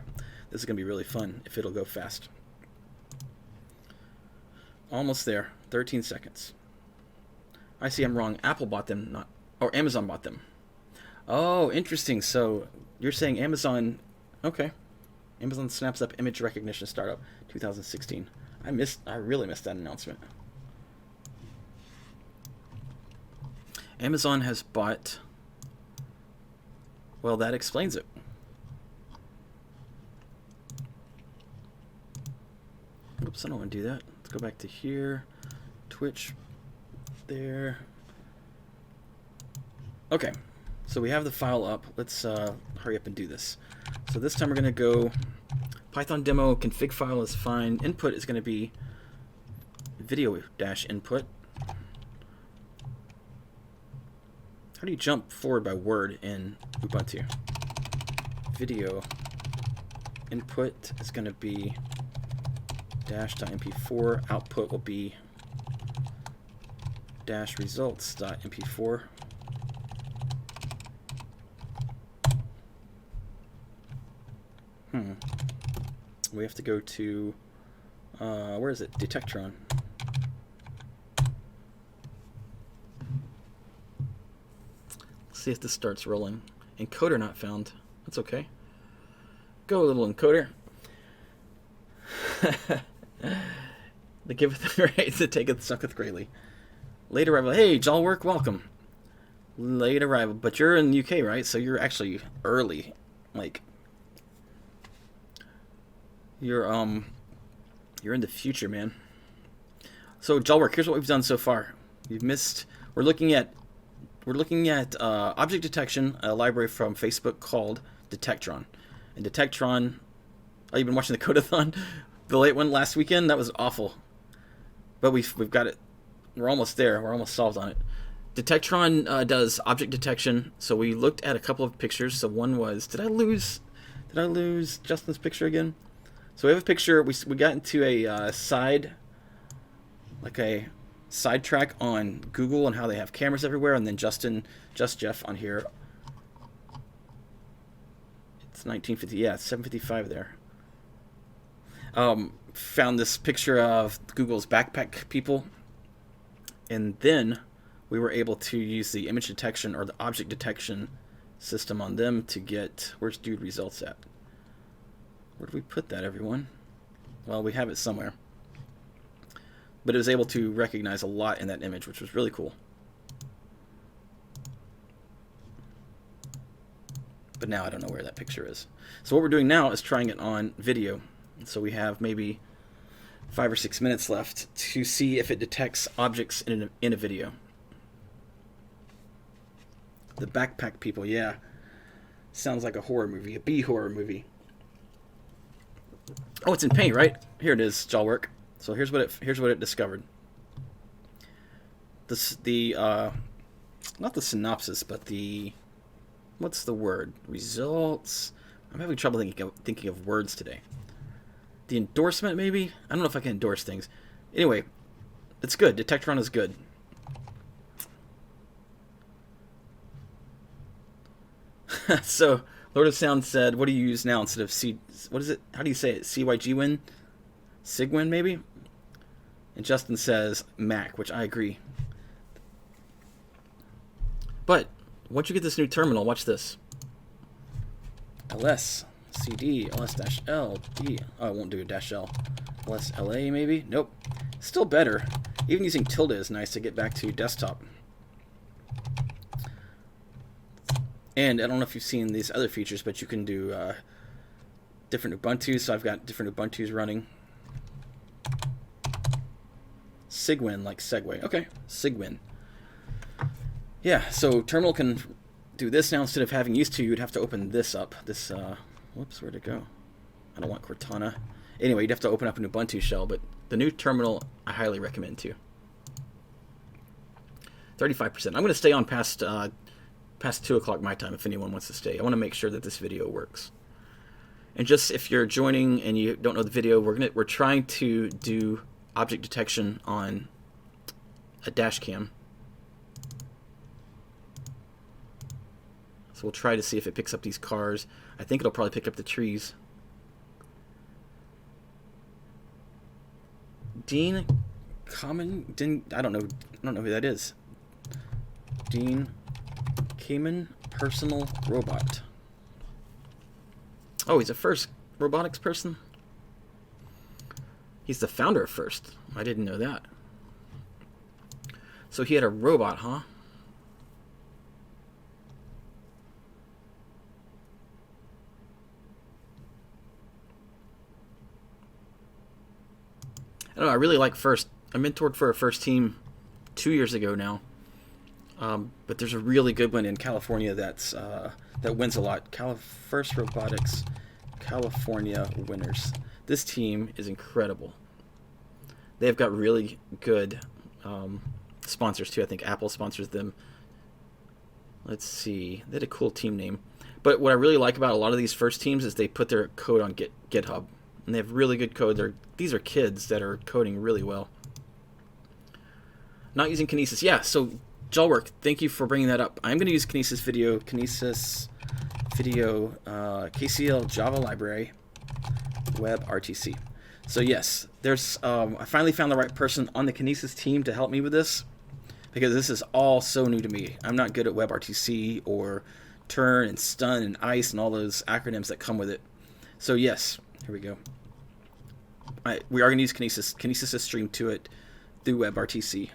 this is going to be really fun if it'll go fast. Almost there, 13 seconds. I see I'm wrong. Apple bought them, not, or Amazon bought them. Oh, interesting. So you're saying Amazon, okay. Amazon snaps up image recognition startup, 2016. I really missed that announcement. Amazon has bought, well, that explains it. Oops, I don't want to do that. Let's go back to here. Twitch, there. Okay, so we have the file up. Let's hurry up and do this. So this time we're going to go Python demo, config file is fine. Input is going to be video-input. How do you jump forward by word in Ubuntu? Video input is going to be dash.mp4. Output will be dash results.mp4. We have to go to, where is it? Detectron. See if this starts rolling. Encoder not found. That's okay. Go, little encoder. They give it the right to take it sucketh greatly. Late arrival. Hey, Jallwork, welcome. Late arrival. But you're in the UK, right? So you're actually early. Like, you're in the future, man. So Jallwork, here's what we've done so far. You've missed. We're looking at object detection, a library from Facebook called Detectron. And Detectron, oh, you've been watching the Codathon, the late one last weekend? That was awful. But we've got it. We're almost there. We're almost solved on it. Detectron does object detection. So we looked at a couple of pictures. So one was, did I lose Justin's picture again? So we have a picture. We got into a sidetrack on Google and how they have cameras everywhere, and then Jeff on here. It's 1950, yeah, 755 there. Found this picture of Google's backpack people, and then we were able to use the image detection or the object detection system on them to get, where's dude results at? Where did we put that, everyone? Well, we have it somewhere. But it was able to recognize a lot in that image, which was really cool. But now I don't know where that picture is. So what we're doing now is trying it on video. So we have maybe 5 or 6 minutes left to see if it detects objects in a video. The backpack people, yeah. Sounds like a horror movie, a B horror movie. Oh, it's in paint, right? Here it is, Jallwork. So here's what it discovered. Not the synopsis, but the, what's the word? Results. I'm having trouble thinking of words today. The endorsement, maybe? I don't know if I can endorse things. Anyway, it's good. Detectron is good. So Lord of Sound said, "What do you use now instead of C? What is it? How do you say it? CYGWin? Sigwin, maybe?" And Justin says Mac, which I agree. But once you get this new terminal, watch this. ls cd ls-l d. Oh, I won't do a -l. ls-la maybe? Nope. Still better. Even using tilde is nice to get back to desktop. And I don't know if you've seen these other features, but you can do different Ubuntus. So I've got different Ubuntus running. Sigwin, like Segway. Okay, Sigwin. Yeah, so terminal can do this now. Instead of having used to, you'd have to open this up. This, whoops, where'd it go? I don't want Cortana. Anyway, you'd have to open up an Ubuntu shell, but the new terminal I highly recommend too. 35%. I'm going to stay on past 2 o'clock my time if anyone wants to stay. I want to make sure that this video works. And just if you're joining and you don't know the video, we're trying to do object detection on a dash cam. So we'll try to see if it picks up these cars. I think it'll probably pick up the trees. Dean Kamen? I don't know who that is. Dean Kamen, personal robot. Oh, he's a First Robotics person? He's the founder of First. I didn't know that. So he had a robot, huh? I don't know, I really like First. I mentored for a First team 2 years ago now. But there's a really good one in California that wins a lot. First Robotics California winners. This team is incredible. They've got really good sponsors too. I think Apple sponsors them. Let's see. They had a cool team name. But what I really like about a lot of these First teams is they put their code on GitHub. And they have really good code. These are kids that are coding really well. Not using Kinesis. Yeah, so Jawwork, thank you for bringing that up. I'm going to use Kinesis video, KCL Java library, WebRTC. So yes, there's. I finally found the right person on the Kinesis team to help me with this, because this is all so new to me. I'm not good at WebRTC or turn and stun and ice and all those acronyms that come with it. So yes, here we go. We are going to use Kinesis. Kinesis is streamed to it through WebRTC.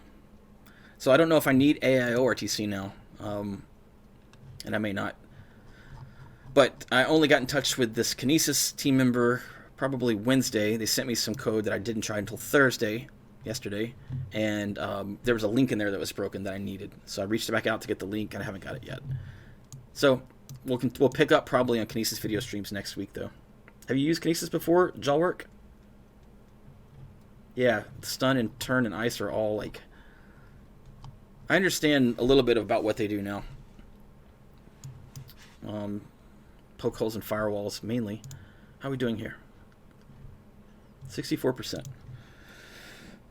So I don't know if I need AIO RTC now, and I may not. But I only got in touch with this Kinesis team member probably Wednesday. They sent me some code that I didn't try until Thursday, yesterday, and there was a link in there that was broken that I needed. So I reached back out to get the link, and I haven't got it yet. So we'll pick up probably on Kinesis video streams next week, though. Have you used Kinesis before, Jawwork? Yeah, stun and turn and ice are all like... I understand a little bit about what they do now. Poke holes and firewalls, mainly. How are we doing here? 64%.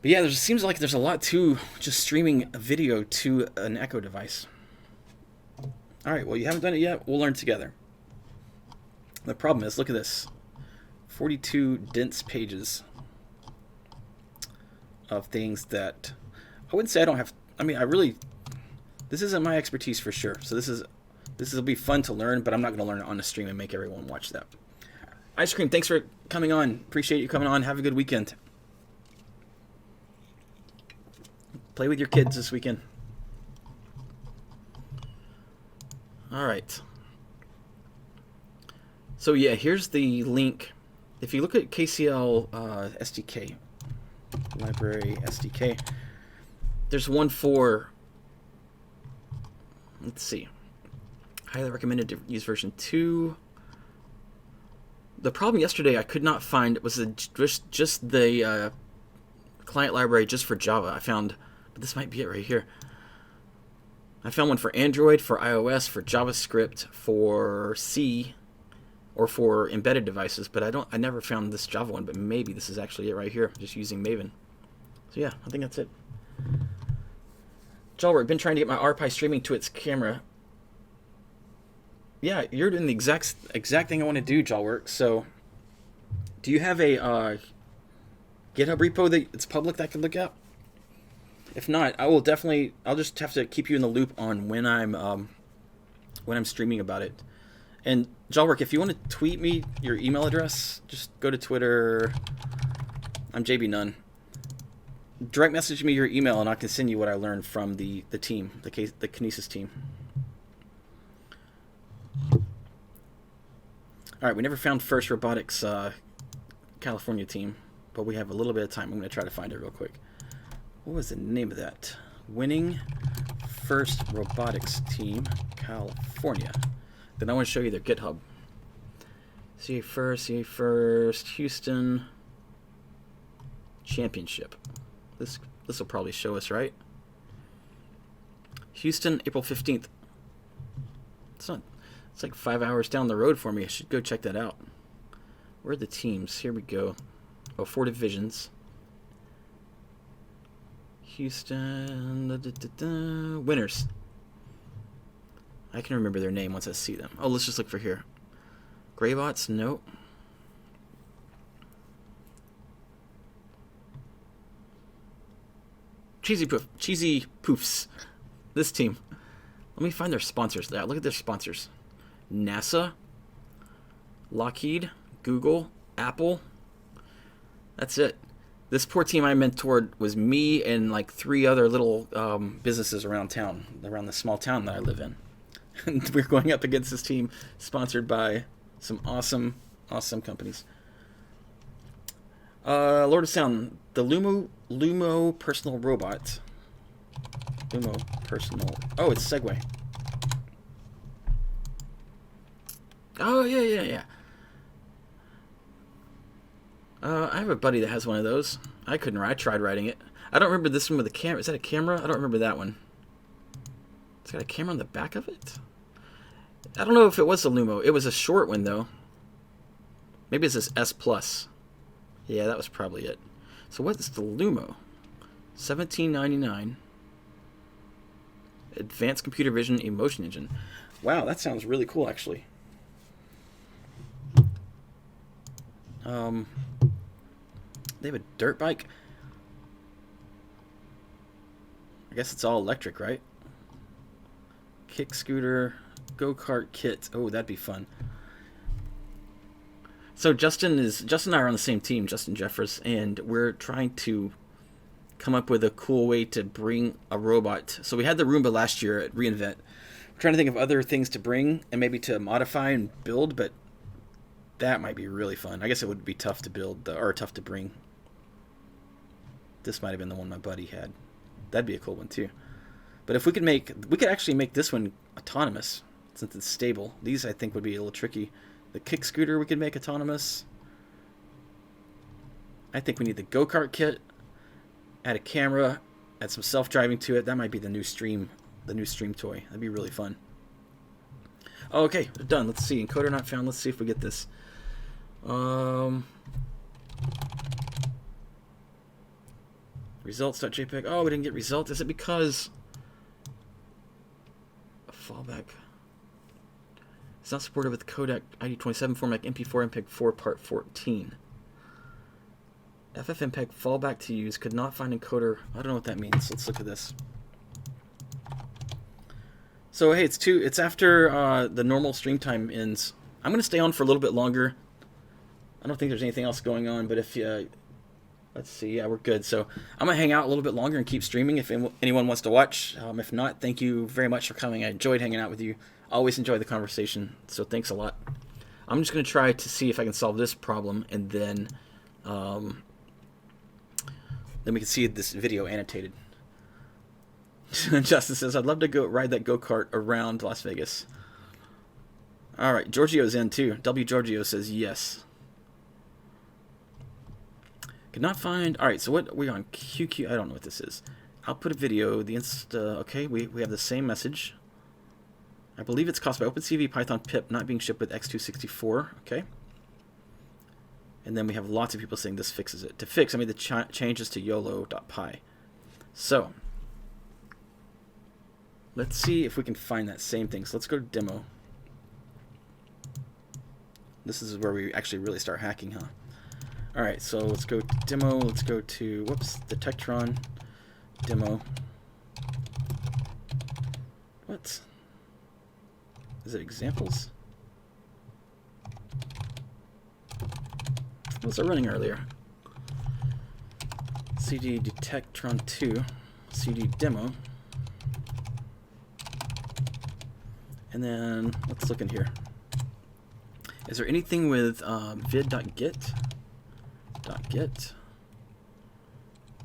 But yeah, there seems like there's a lot to just streaming a video to an Echo device. Alright, well, you haven't done it yet. We'll learn together. The problem is, look at this. 42 dense pages of things that... I wouldn't say I don't have... I mean, this isn't my expertise for sure. So this will be fun to learn, but I'm not going to learn it on the stream and make everyone watch that. Ice Cream, thanks for coming on. Appreciate you coming on. Have a good weekend. Play with your kids this weekend. All right. So yeah, here's the link. If you look at KCL SDK, library SDK, there's one for, let's see, highly recommended to use version 2. The problem yesterday I could not find was just the client library just for Java. I found, but this might be it right here. I found one for Android, for iOS, for JavaScript, for C, or for embedded devices, but I never found this Java one, but maybe this is actually it right here, just using Maven. So yeah, I think that's it. Jawwork, I've been trying to get my RPi streaming to its camera. Yeah, you're doing the exact thing I want to do, Jawwork. So, do you have a GitHub repo that it's public that I can look at? If not, I'll just have to keep you in the loop on when I'm streaming about it. And Jawwork, if you want to tweet me your email address, just go to Twitter. I'm JB Nunn. Direct message me your email and I can send you what I learned from the team, the Kinesis team. All right, we never found First Robotics California team, but we have a little bit of time. I'm going to try to find it real quick. What was the name of that? Winning First Robotics Team California. Then I want to show you their GitHub. CA First, Houston Championship. This will probably show us, right? Houston, April 15th. It's like 5 hours down the road for me. I should go check that out. Where are the teams? Here we go. Oh, 4 divisions. Houston. Winners. I can remember their name once I see them. Oh, let's just look for here. Greybots? Nope. Cheesy Poofs. This team. Let me find their sponsors. Look at their sponsors. NASA, Lockheed, Google, Apple. That's it. This poor team I mentored was me and like 3 other little businesses around town, around the small town that I live in. And we're going up against this team sponsored by some awesome companies. Lord of Sound, the Lumo personal robot. Lumo personal. Oh, it's Segway. Oh, yeah. I have a buddy that has one of those. I tried riding it. I don't remember this one with a camera. Is that a camera? I don't remember that one. It's got a camera on the back of it? I don't know if it was a Lumo. It was a short one, though. Maybe it's this S+. Yeah, that was probably it. So what is the Lumo? $17.99. Advanced Computer Vision Emotion Engine. Wow, that sounds really cool, actually. They have a dirt bike. I guess it's all electric, right? Kick scooter, go-kart kit. Oh, that'd be fun. So Justin and I are on the same team, Justin Jeffers, and we're trying to come up with a cool way to bring a robot. So we had the Roomba last year at reInvent. We're trying to think of other things to bring and maybe to modify and build, but that might be really fun. I guess it would be tough to build or tough to bring. This might have been the one my buddy had. That'd be a cool one too. But if we could actually make this one autonomous since it's stable. These I think would be a little tricky. The kick scooter we could make autonomous. I think we need the go-kart kit. Add a camera, add some self-driving to it. That might be the new stream toy. That'd be really fun. Oh, okay, we're done. Let's see. Encoder not found. Let's see if we get this. Results.jpg. Oh, we didn't get results. Is it because a fallback? It's not supported with codec ID27 format MP4 MPEG-4 part 14. FFmpeg fallback to use. Could not find encoder. I don't know what that means. Let's look at this. So hey, it's after the normal stream time ends. I'm gonna stay on for a little bit longer. I don't think there's anything else going on, but if let's see, yeah, we're good. So I'm gonna hang out a little bit longer and keep streaming if anyone wants to watch. If not, thank you very much for coming. I enjoyed hanging out with you. Always enjoy the conversation. So thanks a lot. I'm just gonna try to see if I can solve this problem, and then we can see this video annotated. Justin says, I'd love to go ride that go-kart around Las Vegas. Alright, Giorgio's in too. W. Giorgio says yes. Could not find... Alright, so what are we on? QQ... I don't know what this is. Output a video. The okay, we have the same message. I believe it's caused by OpenCV Python pip not being shipped with x264. Okay. And then we have lots of people saying this fixes it. To fix, I made the changes to YOLO.py. So... let's see if we can find that same thing. So let's go to demo. This is where we actually really start hacking, huh? Alright, so let's go to demo. Let's go to, whoops, Detectron. Demo. What? Is it examples? What was I running earlier? CD Detectron 2. CD demo. And then let's look in here. Is there anything with vid.get? .get.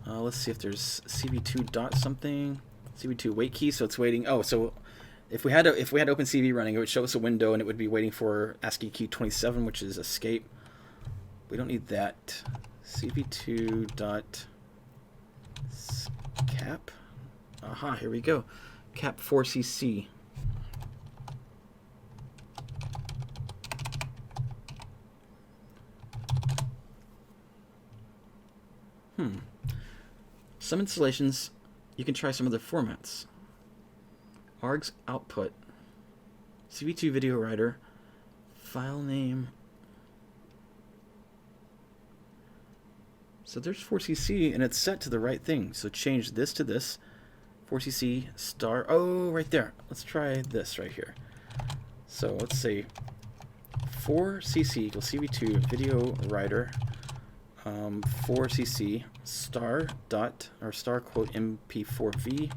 Let's see if there's cv2 dot something. cv2 wait key. So it's waiting. Oh, so if we had OpenCV running, it would show us a window and it would be waiting for ASCII key 27, which is escape. We don't need that. cv2 dot cap. Aha, here we go. Cap 4cc. Some installations you can try some other formats. args output, CV2 video writer, file name. So there's 4cc, and it's set to the right thing. So change this to this. 4cc star. Oh, right there. Let's try this right here. So let's say 4cc equals CV2 video writer, 4cc star dot or star quote mp4v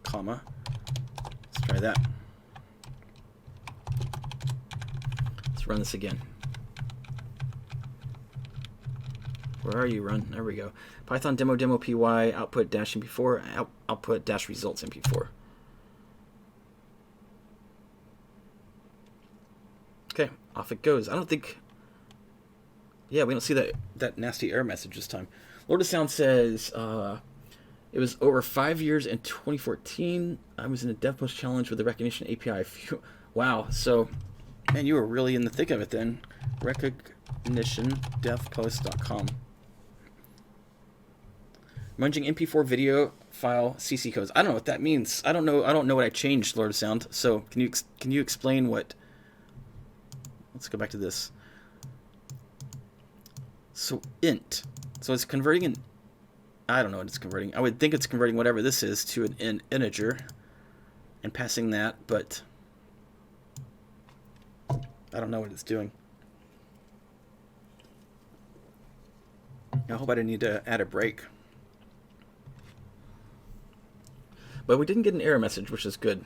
comma. Let's try that. Let's run this again. Where are you, run? There we go. Python demo py output dash mp4 output dash results mp4. Okay, off it goes. I don't think. Yeah, we don't see that nasty error message this time. Lord of Sound says it was over 5 years in 2014. I was in a dev post challenge with the recognition API. Wow, so man, you were really in the thick of it then. Recognitiondevpost.com. Munging MP4 video file CC codes. I don't know what that means. I don't know what I changed, Lord of Sound. So can you explain what? Let's go back to this. So int. So it's converting an. I don't know what it's converting. I would think it's converting whatever this is to an integer and passing that, but I don't know what it's doing. I hope I didn't need to add a break. But we didn't get an error message, which is good.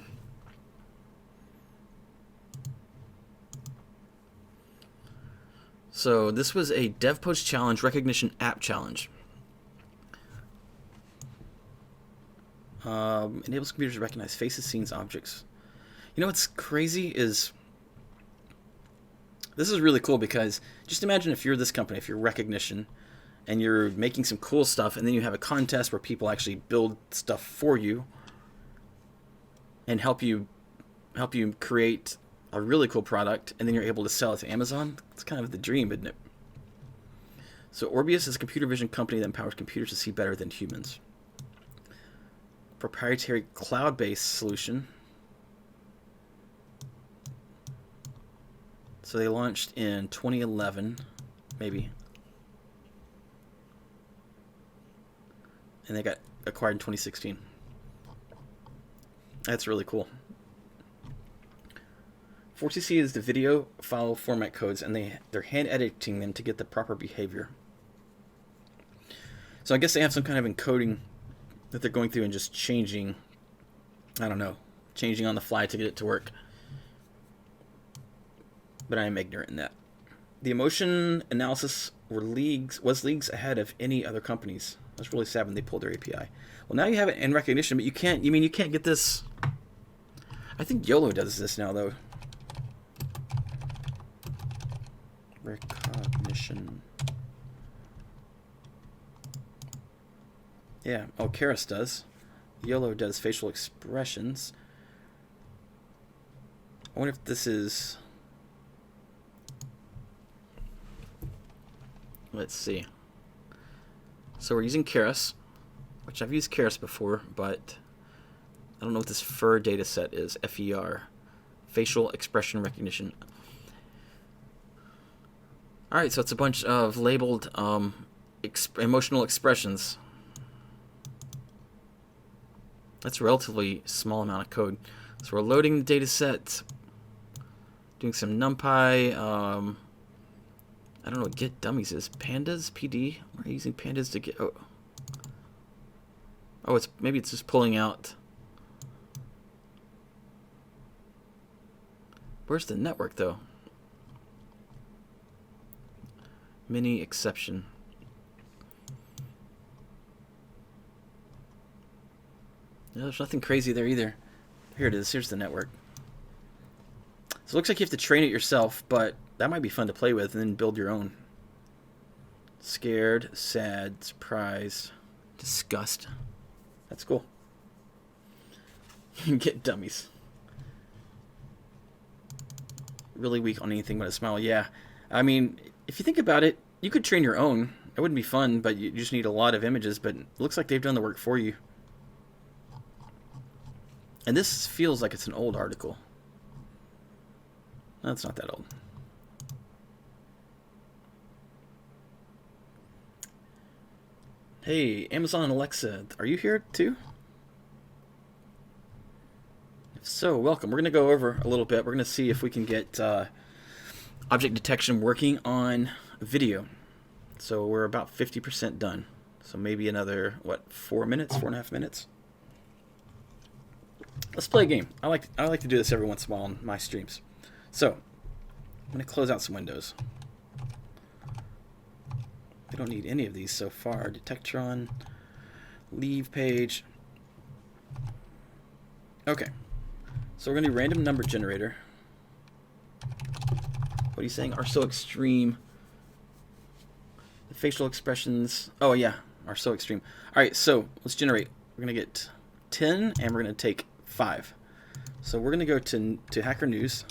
So this was a dev post challenge recognition app challenge. Enables computers to recognize faces, scenes, objects. You know what's crazy is this is really cool because just imagine if you're this company, if you're Recognition, and you're making some cool stuff, and then you have a contest where people actually build stuff for you and help you create a really cool product, and then you're able to sell it to Amazon. It's kind of the dream, isn't it? So Orbeus is a computer vision company that empowers computers to see better than humans. Proprietary cloud-based solution. So they launched in 2011, maybe. And they got acquired in 2016. That's really cool. 4cc is the video file format codes, and they're hand editing them to get the proper behavior. So I guess they have some kind of encoding that they're going through and just changing, I don't know, changing on the fly to get it to work. But I am ignorant in that. The emotion analysis was leagues ahead of any other companies. That's really sad when they pulled their API. Well, now you have it in Recognition, but you can't get this. I think YOLO does this now, though. Recognition. Yeah, oh, Keras does. YOLO does facial expressions. I wonder if this is. Let's see. So we're using Keras, which I've used Keras before, but I don't know what this FER data set is. FER. Facial expression recognition. Alright, so it's a bunch of labeled emotional expressions. That's a relatively small amount of code. So we're loading the data set, doing some NumPy. I don't know what get dummies is. Pandas, PD. We're using pandas to get. Oh, maybe it's just pulling out. Where's the network though? Mini exception. No, there's nothing crazy there either. Here it is. Here's the network. So it looks like you have to train it yourself, but that might be fun to play with and then build your own. Scared, sad, surprised, disgust. That's cool. Get dummies. Really weak on anything but a smile. Yeah. I mean, if you think about it, you could train your own. It wouldn't be fun, but you just need a lot of images, but it looks like they've done the work for you. And this feels like it's an old article. No, it's not that old. Hey, Amazon Alexa, are you here too? If so, welcome. We're going to go over a little bit. We're going to see if we can get object detection working on video. So we're about 50% done. So maybe another, what, 4 minutes, 4.5 minutes? Let's play a game. I like to do this every once in a while on my streams. So I'm going to close out some windows. We don't need any of these so far. Detectron, leave page. Okay. So we're going to do random number generator. What are you saying? Are so extreme. The facial expressions. Oh, yeah. Are so extreme. All right. So let's generate. We're going to get 10 and we're going to take 5. So we're going to go to Hacker News.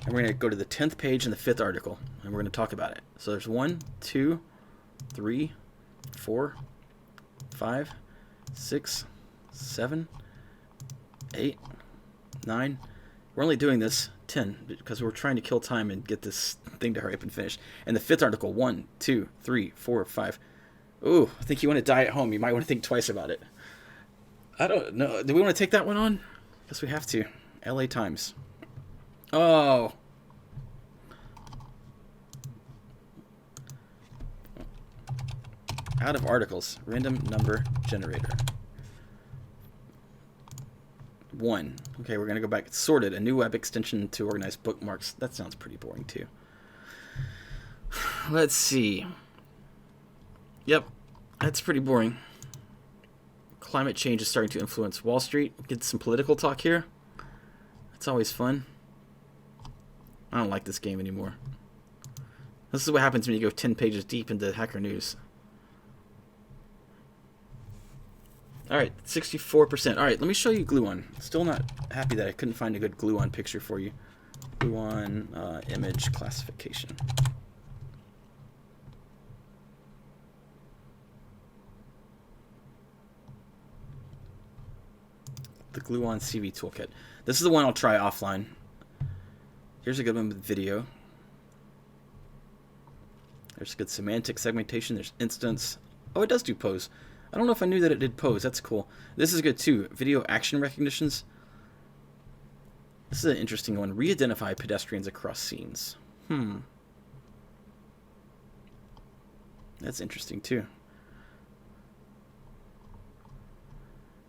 And we're going to go to the 10th page in the 5th article. And we're going to talk about it. So there's 1, 2, 3, 4, 5, 6, 7, 8, 9. We're only doing this 10 because we're trying to kill time and get this thing to hurry up and finish. And the 5th article, 1, 2, 3, 4, 5. Ooh, I think you want to die at home. You might want to think twice about it. I don't know. Do we want to take that one on? Guess we have to. LA Times. Oh. Out of articles. Random number generator. 1. Okay, we're going to go back. It's sorted. A new web extension to organize bookmarks. That sounds pretty boring, too. Let's see. Yep. That's pretty boring. Climate change is starting to influence Wall Street. Get some political talk here. That's always fun. I don't like this game anymore. This is what happens when you go 10 pages deep into Hacker News. Alright, 64%. Alright, let me show you Gluon. Still not happy that I couldn't find a good Gluon picture for you. Gluon image classification. The Gluon CV toolkit. This is the one I'll try offline. Here's a good one with video. There's good semantic segmentation. There's instance. Oh, it does do pose. I don't know if I knew that it did pose. That's cool. This is good too. Video action recognitions. This is an interesting one. Re-identify pedestrians across scenes. That's interesting too.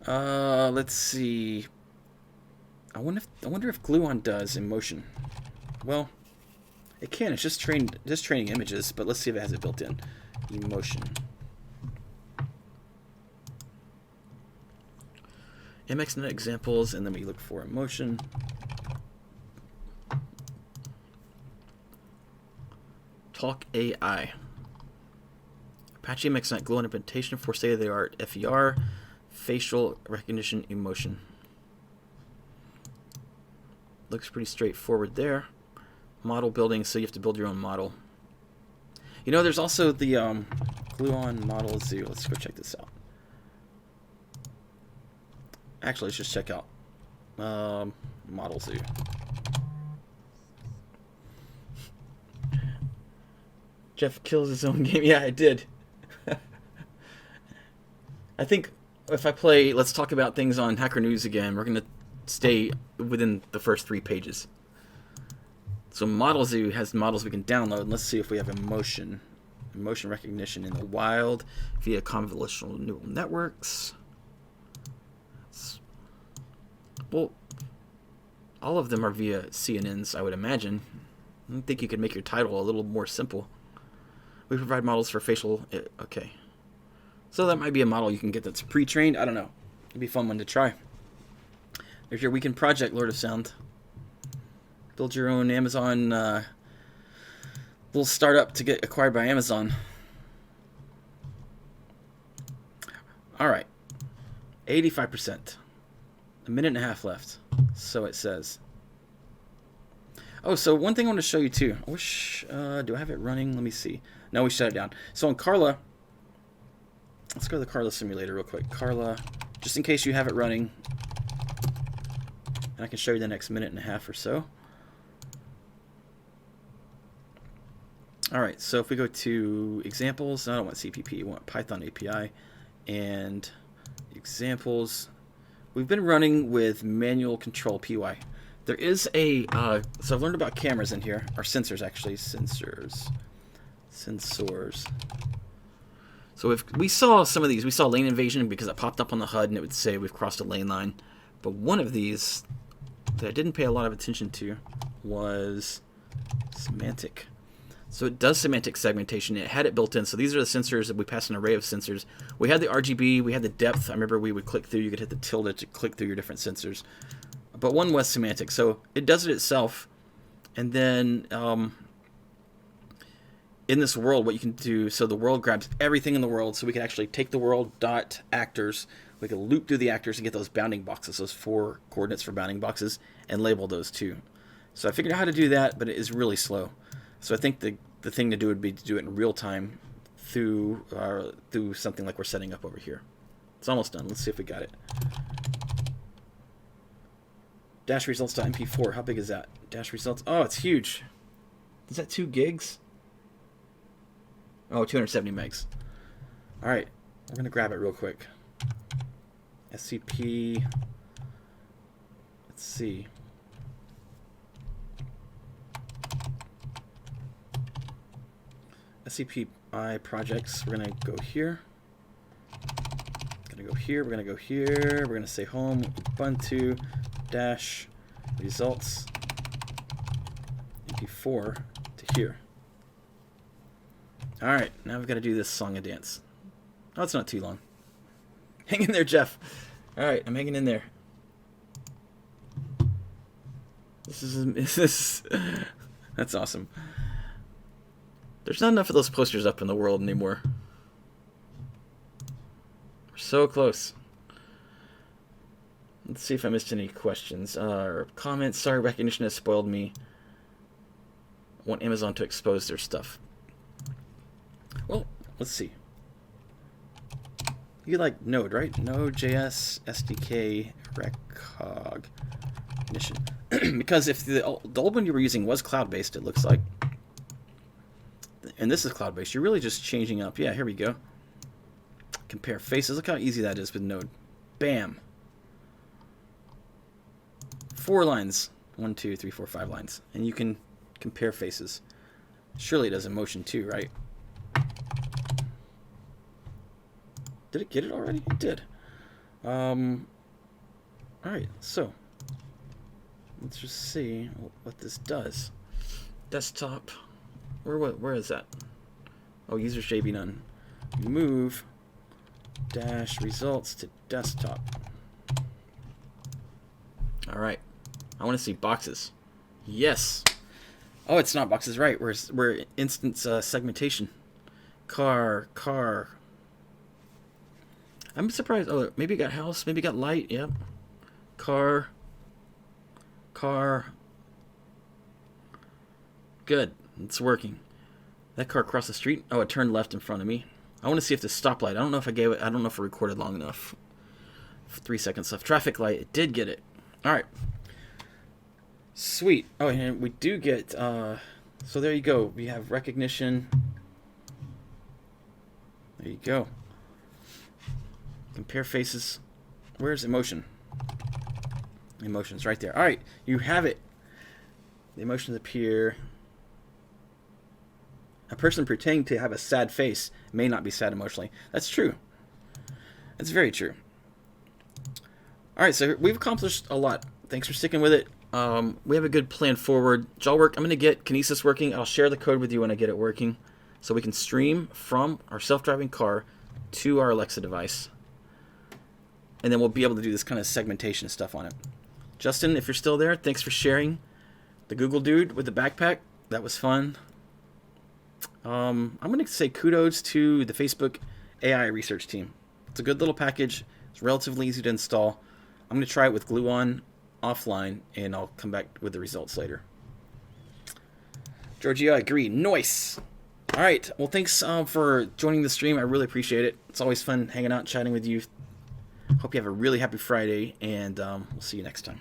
Let's see. I wonder if Gluon does emotion. Well, it can. It's just training images, but let's see if it has it built in. Emotion. MXNet examples, and then we look for emotion. Talk AI. Apache MXNet Gluon implementation for state-of-the-art FER, facial recognition, emotion. Looks pretty straightforward there. Model building, so you have to build your own model. You know, there's also the Gluon Model Zoo. Let's go check this out. Actually, let's just check out Model Zoo. Jeff kills his own game. Yeah, I did. I think if I play Let's Talk About Things on Hacker News again, we're going to stay within the first 3 pages. So Model Zoo has models we can download. Let's see if we have emotion recognition in the wild via convolutional neural networks. Well, all of them are via CNNs, I would imagine. I think you could make your title a little more simple. We provide models for facial... Okay. So that might be a model you can get that's pre-trained. I don't know. It'd be a fun one to try. There's your weekend project, Lord of Sound. Build your own Amazon little startup to get acquired by Amazon. Alright. 85%. A minute and a half left. So it says. Oh, so one thing I want to show you too. I wish, do I have it running? Let me see. No, we shut it down. So on Carla, let's go to the Carla simulator real quick. Carla, just in case you have it running, and I can show you the next minute and a half or so. All right, so if we go to examples, I don't want CPP, we want Python API, and examples. We've been running with manual control PY. There is a, so I've learned about cameras in here, or sensors actually, sensors. So if we saw some of these, we saw lane invasion because it popped up on the HUD and it would say we've crossed a lane line. But one of these that I didn't pay a lot of attention to was semantic. So it does semantic segmentation. It had it built in. So these are the sensors that we pass an array of sensors. We had the RGB, we had the depth. I remember we would click through, you could hit the tilde to click through your different sensors. But one was semantic. So it does it itself. And then in this world, what you can do, so the world grabs everything in the world. So we can actually take the world dot actors. We can loop through the actors and get those bounding boxes, those 4 coordinates for bounding boxes, and label those too. So I figured out how to do that, but it is really slow. So I think the thing to do would be to do it in real time through something like we're setting up over here. It's almost done. Let's see if we got it. Dash results.mp4. How big is that? Dash results. Oh, it's huge. Is that 2 gigs? Oh, 270 megs. All right. We're going to grab it real quick. SCP. Let's see. SCPI projects. We're going to go here. We're going to go here. We're going to go here. We're going to say home Ubuntu dash results mp4 to here. All right, now we've got to do this song and dance. Oh, it's not too long. Hang in there, Jeff. All right, I'm hanging in there. This is that's awesome. There's not enough of those posters up in the world anymore. We're so close. Let's see if I missed any questions or comments. Sorry, recognition has spoiled me. I want Amazon to expose their stuff. Well, let's see. You like Node, right? Node.js SDK recognition. Because if the old one you were using was cloud-based, it looks like, and this is cloud-based, you're really just changing up. Yeah, here we go. Compare faces. Look how easy that is with Node. Bam. 4 lines. 1, 2, 3, 4, 5 lines. And you can compare faces. Surely it does in motion too, right? Did it get it already? It did. Alright, so let's just see what this does. Desktop. Where is that? Oh, users JB none. Move dash results to desktop. Alright. I want to see boxes. Yes. Oh, it's not boxes, right? We're instance segmentation. Car. I'm surprised. Oh, maybe it got house. Maybe it got light. Yep. Car. Good. It's working. That car crossed the street. Oh, it turned left in front of me. I want to see if the stoplight. I don't know if I gave it. I don't know if it recorded long enough. 3 seconds left. Traffic light. It did get it. All right. Sweet. Oh, and we do get. So there you go. We have recognition. There you go. Compare faces. Where's emotion? Emotion's right there. All right, you have it. The emotions appear. A person pretending to have a sad face may not be sad emotionally. That's true. That's very true. All right, so we've accomplished a lot. Thanks for sticking with it. We have a good plan forward. Jawwork, I'm going to get Kinesis working. I'll share the code with you when I get it working, so we can stream from our self-driving car to our Alexa device. And then we'll be able to do this kind of segmentation stuff on it. Justin, if you're still there, thanks for sharing the Google dude with the backpack. That was fun. I'm going to say kudos to the Facebook AI research team. It's a good little package. It's relatively easy to install. I'm going to try it with Gluon offline, and I'll come back with the results later. Georgia, I agree. Nice. All right. Well, thanks for joining the stream. I really appreciate it. It's always fun hanging out, chatting with you. Hope you have a really happy Friday, and we'll see you next time.